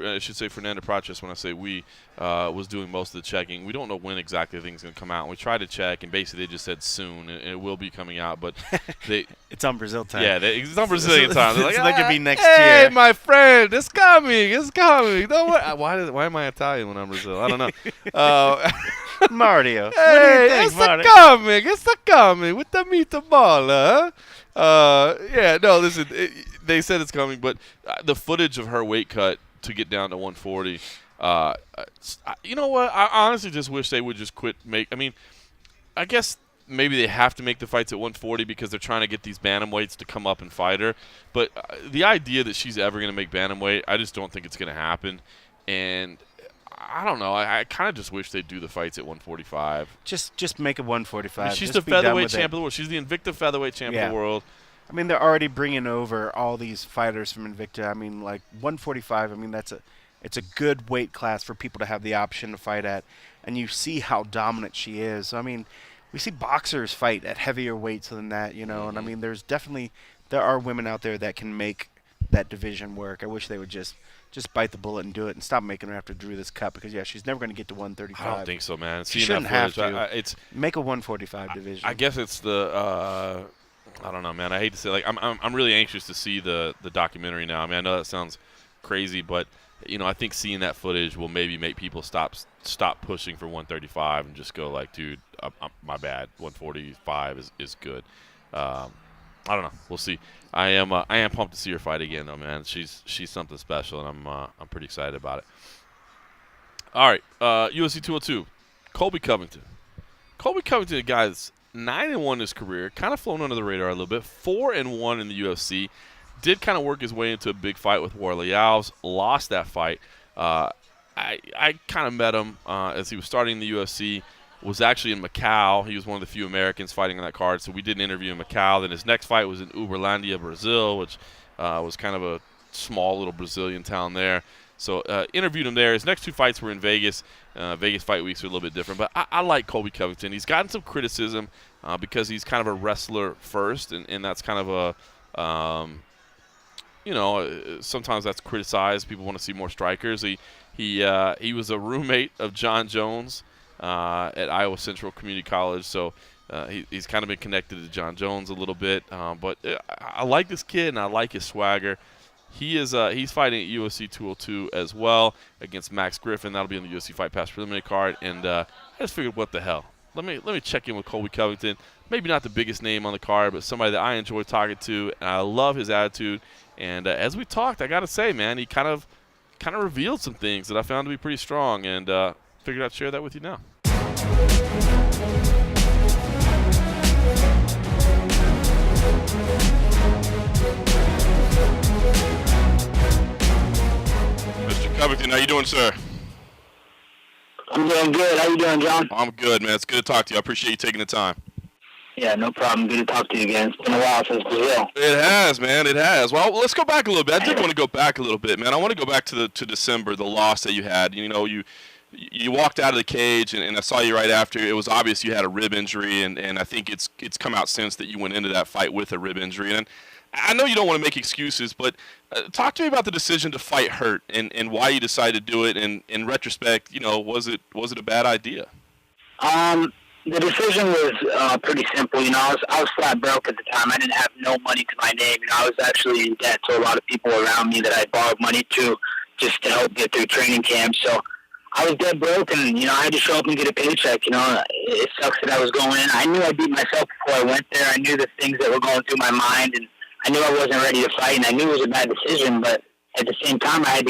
I should say Fernando Prates, when I say we, was doing most of the checking. We don't know when exactly things going to come out. And we tried to check, and basically they just said soon, and it will be coming out. But it's on Brazil time. Yeah, it's on Brazilian time. They're like, it could be next year. Hey, my friend, it's coming. Don't worry. Why am I Italian when I'm Brazil? I don't know. Mario. Hey, what do you think, Mario? It's coming with the meatball, huh? Listen, they said it's coming, but the footage of her weight cut to get down to 140. You know what? I honestly just wish they would just quit. I guess maybe they have to make the fights at 140 because they're trying to get these bantamweights to come up and fight her. But the idea that she's ever going to make bantamweight, I just don't think it's going to happen. And I don't know. I kind of just wish they'd do the fights at 145. Just make it 145. She's Just the be done featherweight with champ it. of the world. She's the Invicta featherweight champ of the world. I mean, they're already bringing over all these fighters from Invicta. I mean, like 145. I mean, it's a good weight class for people to have the option to fight at, and you see how dominant she is. I mean, we see boxers fight at heavier weights than that, you know. And I mean, there are women out there that can make that division work. I wish they would just bite the bullet and do it and stop making her have to drew this cut because she's never going to get to 135. I don't think so, man. She shouldn't have to. Make a 145 division. I guess it's the. I don't know, man. I hate to say, like, I'm really anxious to see the documentary now. I mean, I know that sounds crazy, but you know, I think seeing that footage will maybe make people stop pushing for 135 and just go like, dude, my bad. 145 is good. I don't know. We'll see. I am pumped to see her fight again, though, man. She's something special, and I'm pretty excited about it. All right, UFC 202, Colby Covington. Colby Covington, guys. 9-1 in his career, kind of flown under the radar a little bit. 4-1 in the UFC. Did kind of work his way into a big fight with Warley Alves. Lost that fight. I kind of met him as he was starting the UFC. Was actually in Macau. He was one of the few Americans fighting on that card, so we did an interview in Macau. Then his next fight was in Uberlândia, Brazil, which was kind of a small little Brazilian town there. So interviewed him there. His next two fights were in Vegas. Vegas fight weeks are a little bit different. But I like Colby Covington. He's gotten some criticism because he's kind of a wrestler first, and that's kind of a sometimes that's criticized. People want to see more strikers. He was a roommate of John Jones at Iowa Central Community College, so he's kind of been connected to John Jones a little bit. But I like this kid, and I like his swagger. He's fighting at UFC 202 as well against Max Griffin. That'll be on the UFC Fight Pass preliminary card. And I just figured, what the hell? Let me check in with Colby Covington. Maybe not the biggest name on the card, but somebody that I enjoy talking to, and I love his attitude. And as we talked, I got to say, man, he kind of revealed some things that I found to be pretty strong, and figured I'd share that with you now. Mr. Covington, how you doing, sir? I'm doing good. How you doing, John? I'm good, man. It's good to talk to you. I appreciate you taking the time. Yeah, no problem. Good to talk to you again. It's been a while since Brazil. It has, man. It has. Well, let's go back a little bit. I did want to go back a little bit, man. I want to go back to December, the loss that you had. You know, you walked out of the cage, and I saw you right after. It was obvious you had a rib injury, and I think it's come out since that you went into that fight with a rib injury. And I know you don't want to make excuses, but talk to me about the decision to fight hurt and why you decided to do it. And in retrospect, you know, was it a bad idea? The decision was pretty simple. You know, I was flat broke at the time. I didn't have no money to my name. You know, I was actually in debt to a lot of people around me that I borrowed money to just to help get through training camp. So I was dead broke, and, you know, I had to show up and get a paycheck. You know, it sucks that I was going in. I knew I beat myself before I went there. I knew the things that were going through my mind, and I knew I wasn't ready to fight, and I knew it was a bad decision. But at the same time, I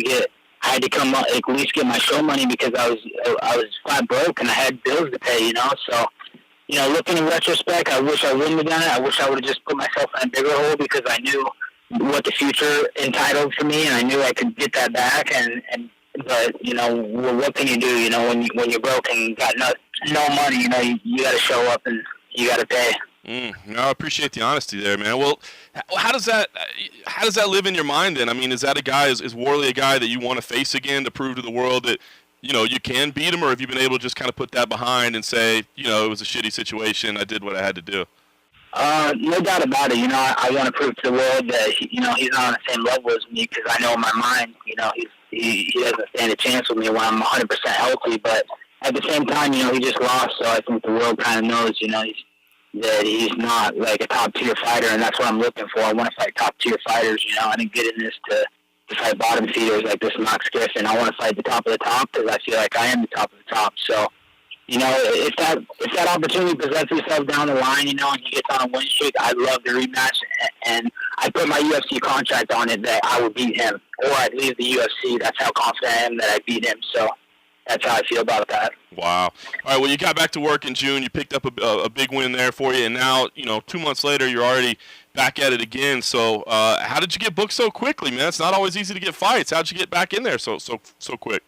had to come up, at least get my show money because I was flat broke and I had bills to pay, you know. So, you know, looking in retrospect, I wish I wouldn't have done it. I wish I would have just put myself in a bigger hole because I knew what the future entitled for me, and I knew I could get that back. But you know, what can you do? You know, when you're broke and got no money, you know, you got to show up and you got to pay. No, I appreciate the honesty there, man. Well, how does that live in your mind then? I mean, is that a guy, is Warley a guy that you want to face again to prove to the world that, you know, you can beat him, or have you been able to just kind of put that behind and say, you know, it was a shitty situation, I did what I had to do? No doubt about it. You know, I want to prove to the world that, you know, he's not on the same level as me because I know in my mind, you know, he doesn't stand a chance with me when I'm 100% healthy. But at the same time, you know, he just lost, so I think the world kind of knows, you know, that he's not like a top-tier fighter, and that's what I'm looking for. I want to fight top-tier fighters, you know. I didn't get in this to fight bottom feeders like this Max Griffin. I want to fight the top of the top because I feel like I am the top of the top. So, you know, if that opportunity presents itself down the line, you know, and he gets on a win streak, I'd love the rematch, and I put my UFC contract on it that I would beat him, or I'd leave the UFC. That's how confident I am that I beat him. So that's how I feel about that. Wow. All right, well, you got back to work in June. You picked up a big win there for you, and now, 2 months later, you're already back at it again. So how did you get booked so quickly, man? It's not always easy to get fights. How did you get back in there so quick?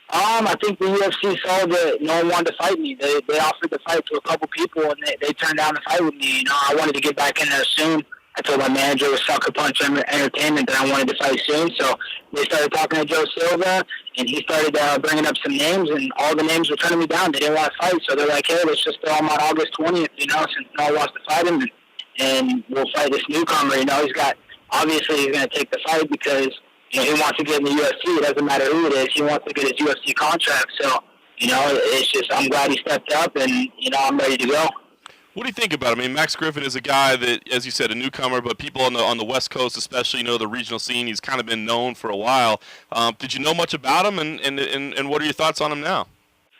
I think the UFC saw that no one wanted to fight me. They offered to fight to a couple people, and they turned down the fight with me. I wanted to get back in there soon. I told my manager with Sucker Punch Entertainment that I wanted to fight soon. So they started talking to Joe Silva, and he started bringing up some names, and all the names were turning me down. They didn't want to fight, so they're like, hey, let's just throw him on August 20th, since no one wants to fight him, and we'll fight this newcomer. Obviously he's going to take the fight because he wants to get in the UFC. It doesn't matter who it is. He wants to get his UFC contract. So, it's just I'm glad he stepped up, and, I'm ready to go. What do you think about him? I mean, Max Griffin is a guy that, as you said, a newcomer, but people on the West Coast, especially, the regional scene, he's kind of been known for a while. Did you know much about him, and what are your thoughts on him now?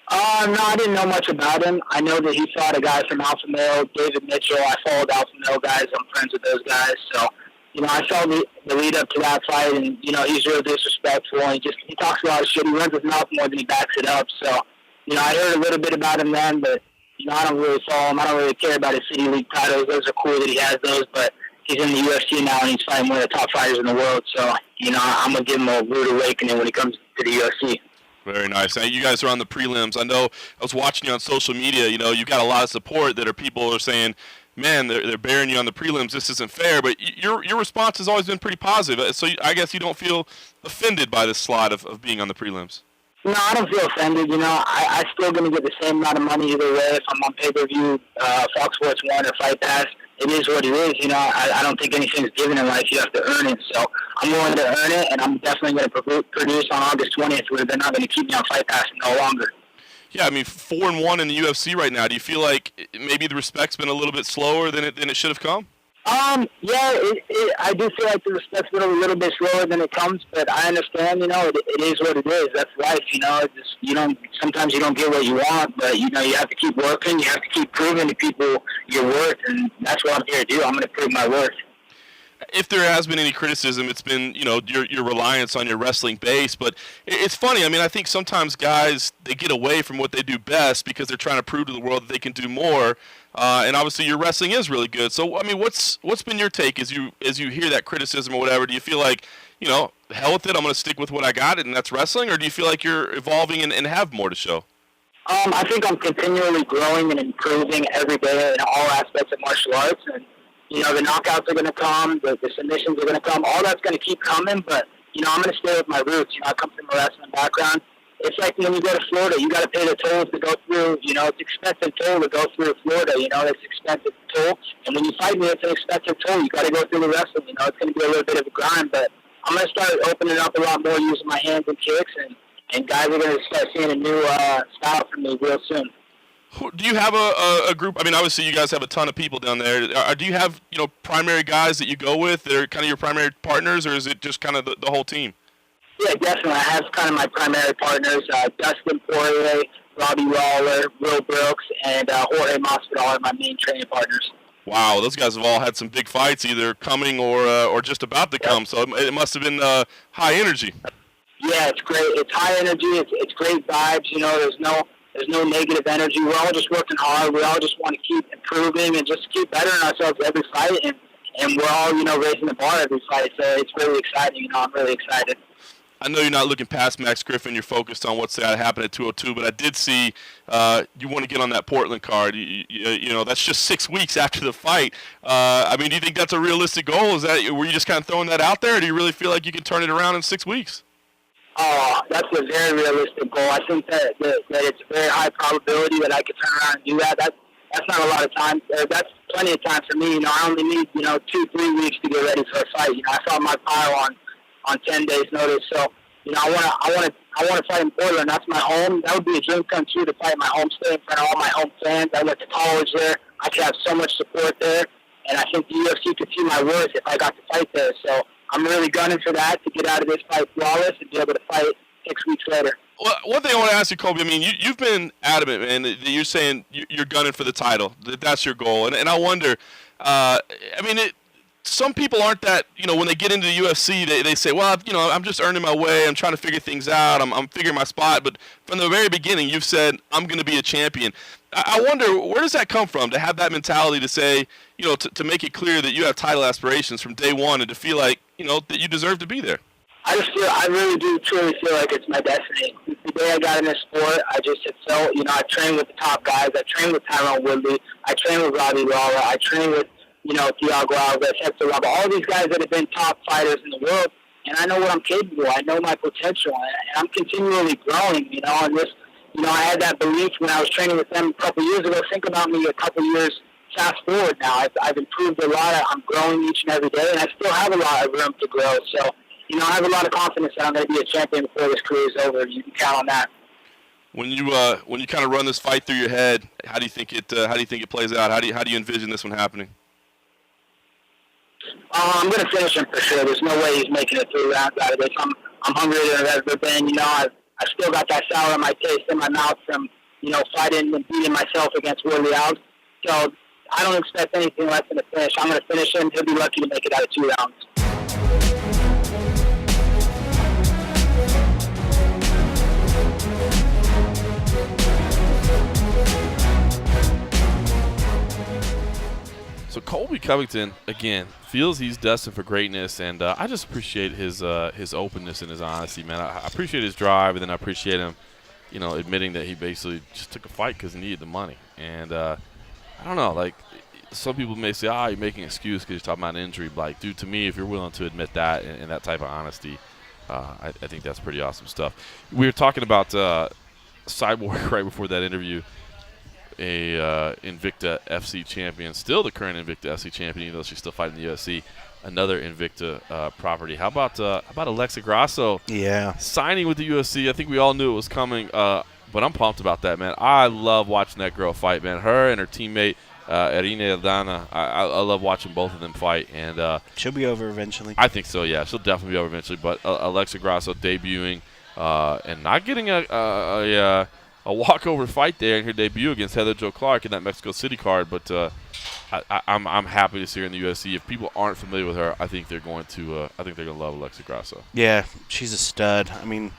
No, I didn't know much about him. I know that he fought a guy from Alpha Male, David Mitchell. I followed Alpha Male guys. I'm friends with those guys. So, I saw the lead up to that fight, and, he's real disrespectful, and he talks a lot of shit. He runs his mouth more than he backs it up. So, I heard a little bit about him then, but, I don't really follow him. I don't really care about his City League titles. Those are cool that he has those, but he's in the UFC now, and he's fighting one of the top fighters in the world. So, I'm going to give him a rude awakening when he comes to the UFC. Very nice. Now, you guys are on the prelims. I know I was watching you on social media. You got a lot of support that people are saying, man, they're burying you on the prelims. This isn't fair. But your response has always been pretty positive. So I guess you don't feel offended by this slot of being on the prelims. No, I don't feel offended. I still going to get the same amount of money either way if I'm on pay-per-view, Fox Sports 1 or Fight Pass. It is what it is. I don't think anything's given in life. You have to earn it. So I'm willing to earn it, and I'm definitely going to produce on August 20th where they're not going to keep me on Fight Pass no longer. Yeah, I mean, 4-1 in the UFC right now. Do you feel like maybe the respect's been a little bit slower than it should have come? Yeah, I do feel like the respect's been a little bit slower than it comes, but I understand, it is what it is. That's life, sometimes you don't get what you want, but, you have to keep working. You have to keep proving to people your worth, and that's what I'm here to do. I'm going to prove my worth. If there has been any criticism, it's been, your reliance on your wrestling base. But it's funny. I mean, I think sometimes guys, they get away from what they do best because they're trying to prove to the world that they can do more. And obviously your wrestling is really good. So, I mean, what's been your take as you hear that criticism or whatever? Do you feel like, hell with it, I'm going to stick with what I got, and that's wrestling? Or do you feel like you're evolving and have more to show? I think I'm continually growing and improving every day in all aspects of martial arts. And, the knockouts are going to come, the submissions are going to come. All that's going to keep coming, but, I'm going to stay with my roots. I come from a wrestling background. It's like when you go to Florida, you got to pay the tolls to go through, it's expensive toll to go through Florida, it's expensive toll. And when you fight me, it's an expensive toll. You got to go through the wrestling, it's going to be a little bit of a grind, but I'm going to start opening up a lot more using my hands and kicks, and guys are going to start seeing a new style from me real soon. Do you have a group? I mean, obviously you guys have a ton of people down there. Do you have, primary guys that you go with that are kind of your primary partners, or is it just kind of the whole team? Yeah, definitely. I have kind of my primary partners, Dustin Poirier, Robbie Lawler, Will Brooks, and Jorge Masvidal are my main training partners. Wow, those guys have all had some big fights, either coming or just about to come. So it must have been high energy. Yeah, it's great. It's high energy. It's great vibes. There's no negative energy. We're all just working hard. We all just want to keep improving and just keep bettering ourselves every fight. And we're all, raising the bar every fight. So it's really exciting. I'm really excited. I know you're not looking past Max Griffin. You're focused on what's happened at 202, but I did see you want to get on that Portland card. That's just 6 weeks after the fight. I mean, do you think that's a realistic goal? Were you just kind of throwing that out there, or do you really feel like you can turn it around in 6 weeks? Oh, that's a very realistic goal. I think that it's a very high probability that I could turn around and do that. That's not a lot of time. That's plenty of time for me. I only need 2-3 weeks to get ready for a fight. I saw my pile on 10 days notice. So I want to fight in Portland. That's my home. That would be a dream come true to fight in my home state in front of all my home fans. I went to college there. I could have so much support there, and I think the UFC could see my worth if I got to fight there. So I'm really gunning for that, to get out of this fight flawless and be able to fight 6 weeks later. Well, one thing I want to ask you, Colby, I mean, you've been adamant, man, that you're saying you're gunning for the title, that's your goal. And I wonder, some people aren't that, when they get into the UFC, they say, well, I'm just earning my way. I'm trying to figure things out. I'm figuring my spot. But from the very beginning, you've said, I'm going to be a champion. I wonder, where does that come from, to have that mentality to say, to make it clear that you have title aspirations from day one and to feel like, that you deserve to be there? I really do truly feel like it's my destiny. The day I got in this sport, I just had felt, I trained with the top guys. I trained with Tyrone Woodley. I trained with Robbie Lawler. I trained with, Thiago Alves, Hector Lava, all these guys that have been top fighters in the world. And I know what I'm capable of. I know my potential. And I'm continually growing, and this, I had that belief when I was training with them a couple years ago. Think about me a couple years fast forward now. I've improved a lot. I'm growing each and every day, and I still have a lot of room to grow. So, I have a lot of confidence that I'm going to be a champion before this career is over. You can count on that. When you kind of run this fight through your head, how do you think it plays out? How do you envision this one happening? I'm going to finish him for sure. There's no way he's making it 3 rounds out of this. I'm hungrier than I've ever been. I've still got that sour in my taste in my mouth from fighting and beating myself against Woodley Alves. So I don't expect anything less than a finish. I'm going to finish him. He'll be lucky to make it out of 2 rounds. So Colby Covington, again, feels he's destined for greatness, and I just appreciate his openness and his honesty, man. I appreciate his drive, and then I appreciate him, admitting that he basically just took a fight because he needed the money. And I don't know, like, some people may say, you're making an excuse because you're talking about an injury. But, like, dude, to me, if you're willing to admit that and that type of honesty, I think that's pretty awesome stuff. We were talking about Cyborg right before that interview. A Invicta FC champion, still the current Invicta FC champion, even though she's still fighting the UFC. Another Invicta property. How about Alexa Grasso? Yeah, signing with the UFC. I think we all knew it was coming, but I'm pumped about that, man. I love watching that girl fight, man. Her and her teammate Irene Aldana. I love watching both of them fight, and she'll be over eventually. I think so. Yeah, she'll definitely be over eventually. But Alexa Grasso debuting and not getting a walkover fight there in her debut against Heather Jo Clark in that Mexico City card, but I'm happy to see her in the UFC. If people aren't familiar with her, I think they're going to love Alexa Grasso. Yeah, she's a stud. I mean,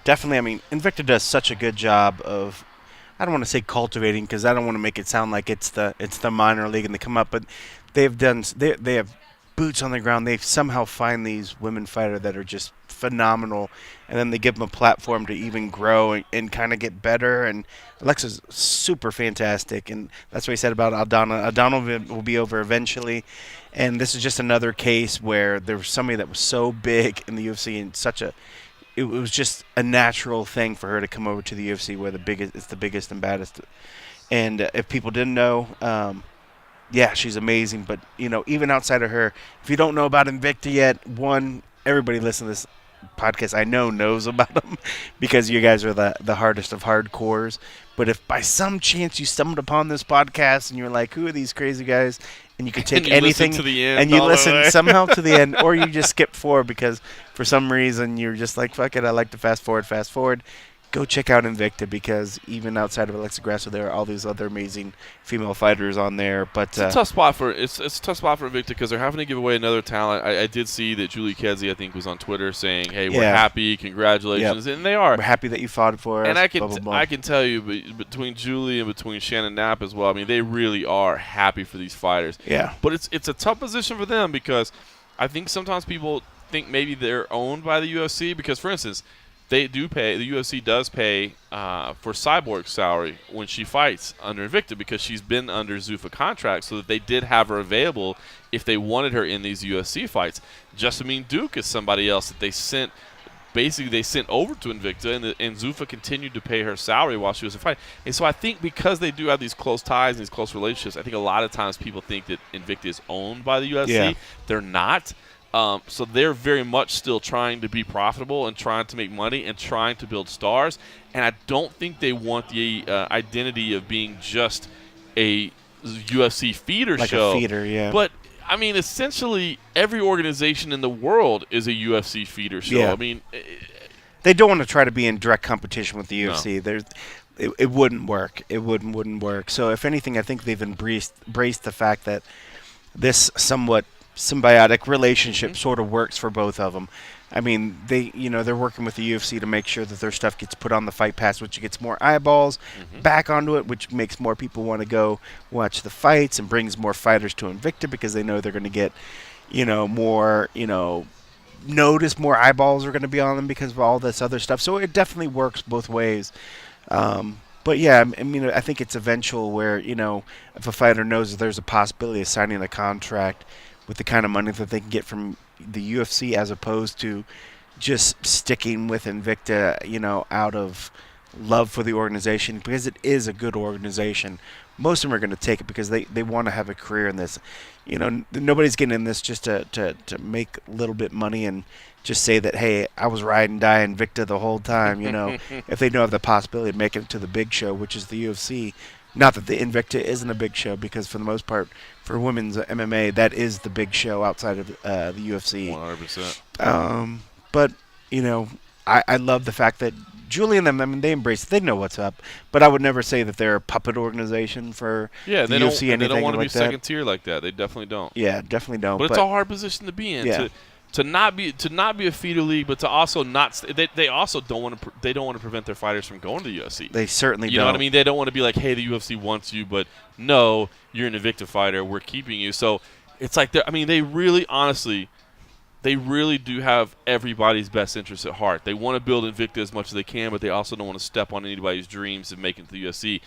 definitely. I mean, Invicta does such a good job of, I don't want to say cultivating because I don't want to make it sound like it's the minor league and they come up, but they have boots on the ground. They somehow find these women fighters that are just phenomenal, and then they give them a platform to even grow and kind of get better. And Alexa's super fantastic, and that's what he said about Aldana. Aldana will be over eventually, and this is just another case where there was somebody that was so big in the UFC and it was just a natural thing for her to come over to the UFC where it's the biggest and baddest. And if people didn't know, yeah, she's amazing. But even outside of her, if you don't know about Invicta yet, everybody listening to this podcast I know knows about them because you guys are the hardest of hardcores. But if by some chance you stumbled upon this podcast and you're like, who are these crazy guys? And you could take anything to the end and you listen somehow to the end, or you just skip forward because for some reason you're just like, fuck it, I like to fast forward. Go check out Invicta because even outside of Alexa Grasso, there are all these other amazing female fighters on there. But it's a tough spot for Invicta because they're having to give away another talent. I did see that Julie Kedzie, I think, was on Twitter saying, "Hey, we're happy, congratulations," and they are. We're happy that you fought for us. And I can blah, blah, blah. I can tell you between Julie and between Shannon Knapp as well. I mean, they really are happy for these fighters. Yeah. But it's a tough position for them because I think sometimes people think maybe they're owned by the UFC because, for instance, they do pay. The UFC does pay for Cyborg's salary when she fights under Invicta because she's been under Zuffa contract, so that they did have her available if they wanted her in these UFC fights. Jessamine Duke is somebody else that they sent. Basically, they sent over to Invicta, and Zuffa continued to pay her salary while she was in fight. And so I think because they do have these close ties and these close relationships, I think a lot of times people think that Invicta is owned by the UFC. Yeah. They're not. So they're very much still trying to be profitable and trying to make money and trying to build stars. And I don't think they want the identity of being just a UFC feeder show. Like a feeder, yeah. But, I mean, essentially every organization in the world is a UFC feeder show. Yeah. I mean, they don't want to try to be in direct competition with the UFC. No. It wouldn't work. It wouldn't work. So if anything, I think they've embraced the fact that this somewhat symbiotic relationship sort of works for both of them. I mean, they're working with the UFC to make sure that their stuff gets put on the Fight Pass, which gets more eyeballs back onto it, which makes more people want to go watch the fights and brings more fighters to Invicta because they know they're going to get, more, notice, more eyeballs are going to be on them because of all this other stuff. So it definitely works both ways. But yeah, I mean, I think it's eventual where, if a fighter knows that there's a possibility of signing a contract with the kind of money that they can get from the UFC as opposed to just sticking with Invicta, out of love for the organization, because it is a good organization. Most of them are going to take it because they want to have a career in this. Nobody's getting in this just to make a little bit money and just say that, hey, I was ride and die Invicta the whole time, if they don't have the possibility of making it to the big show, which is the UFC. Not that the Invicta isn't a big show, because for the most part, for women's MMA, that is the big show outside of the UFC. 100%. But, I love the fact that Julie and them, I mean, they embrace it. They know what's up. But I would never say that they're a puppet organization for the UFC. They don't want to be like second tier like that. They definitely don't. Yeah, definitely don't. But it's a hard position to be in. Yeah. To not be a feeder league, but to also not. They also don't want to. They don't want to prevent their fighters from going to the UFC. They certainly don't. You know what I mean? They don't want to be like, hey, the UFC wants you, but no, you're an Invicta fighter. We're keeping you. So it's like, they really, honestly, they really do have everybody's best interest at heart. They want to build Invicta as much as they can, but they also don't want to step on anybody's dreams of making it to the UFC.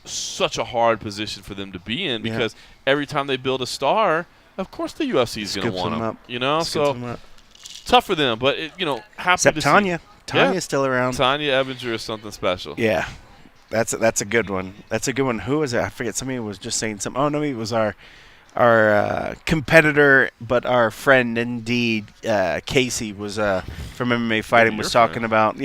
Such a hard position for them to be in, because every time they build a star, of course the UFC is going to want them. So tough for them, but happy Except to Tanya. see. Tanya's still around. Tanya Ebinger is something special. Yeah, that's a good one. That's a good one. Who was it? I forget. Somebody was just saying something. Oh no, it was our competitor, but our friend indeed. Casey was from MMA Fighting, was talking about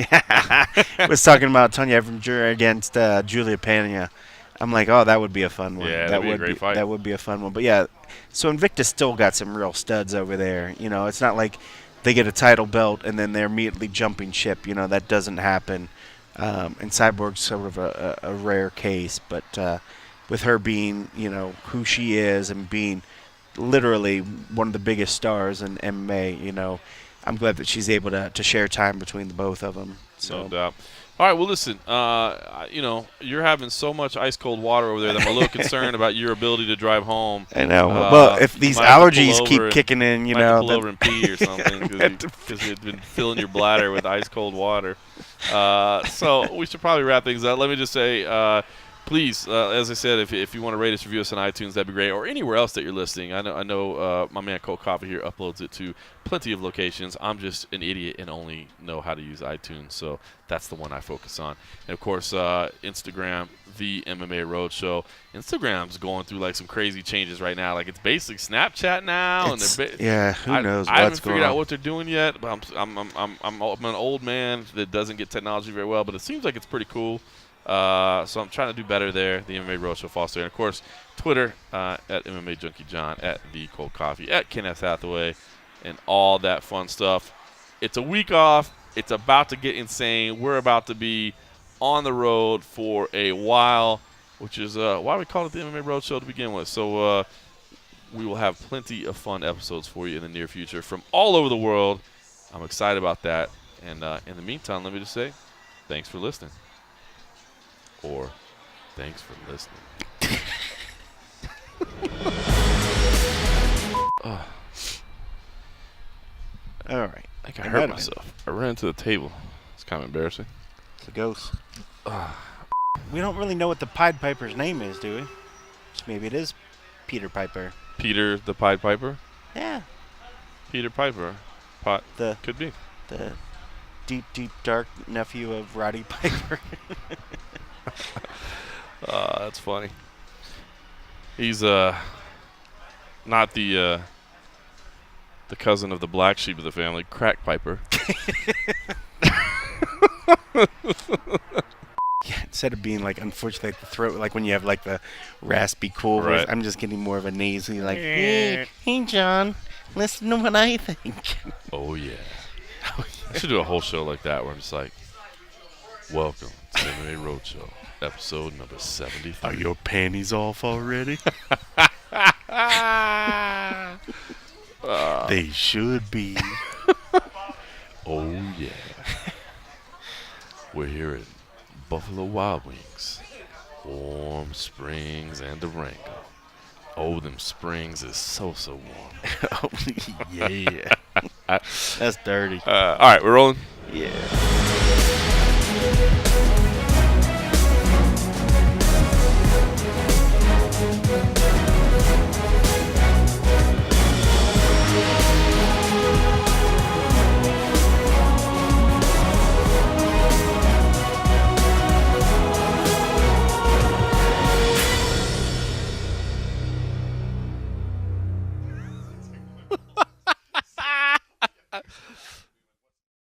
was talking about Tanya Ebinger against Julia Pena. I'm like, oh, that would be a fun one. Yeah, that would be a great fight. That would be a fun one. But yeah, so Invicta still got some real studs over there. It's not like they get a title belt and then they're immediately jumping ship. That doesn't happen. And Cyborg's sort of a rare case, but with her being, who she is and being literally one of the biggest stars in MMA, I'm glad that she's able to share time between the both of them. So. No doubt. All right, well, listen, you're having so much ice-cold water over there that I'm a little concerned about your ability to drive home. I know. Well, if these allergies keep kicking in, pull over and pee or something because you've been filling your bladder with ice-cold water. So we should probably wrap things up. Let me just say, please, as I said, if you want to rate us, review us on iTunes, that'd be great, or anywhere else that you're listening. I know my man Colby Covington here uploads it to plenty of locations. I'm just an idiot and only know how to use iTunes, so that's the one I focus on. And, of course, Instagram, the MMA Roadshow. Instagram's going through, like, some crazy changes right now. Like, it's basically Snapchat now. Who knows I haven't figured out what they're doing yet, but I'm an old man that doesn't get technology very well, but it seems like it's pretty cool. So I'm trying to do better there. The MMA Roadshow Foster, and of course Twitter at MMA Junkie John, at the Cold Coffee, at Ken S. Hathaway, and all that fun stuff. It's a week off. It's about to get insane. We're about to be on the road for a while, which is why we call it the MMA Roadshow to begin with. So we will have plenty of fun episodes for you in the near future from all over the world. I'm excited about that. And in the meantime, let me just say, thanks for listening. Or thanks for listening. All right. I think I hurt myself. I ran into the table. It's kind of embarrassing. It's a ghost. We don't really know what the Pied Piper's name is, do we? So maybe it is Peter Piper. Peter the Pied Piper? Yeah. Peter Piper. Could be. The deep, deep, dark nephew of Roddy Piper. That's funny. He's not the cousin of the black sheep of the family, Crack Piper. Yeah, instead of being like, unfortunately, like the throat, like when you have like the raspy, cool voice, I'm just getting more of a nasally, like, hey, John, listen to what I think. Oh yeah. I should do a whole show like that where I'm just like, welcome to MMA Roadshow, episode number 73. Are your panties off already? They should be. Oh, yeah. We're here at Buffalo Wild Wings. Warm Springs and Durango. Oh, them springs is so warm. Oh, yeah. That's dirty. All right, we're rolling. Yeah.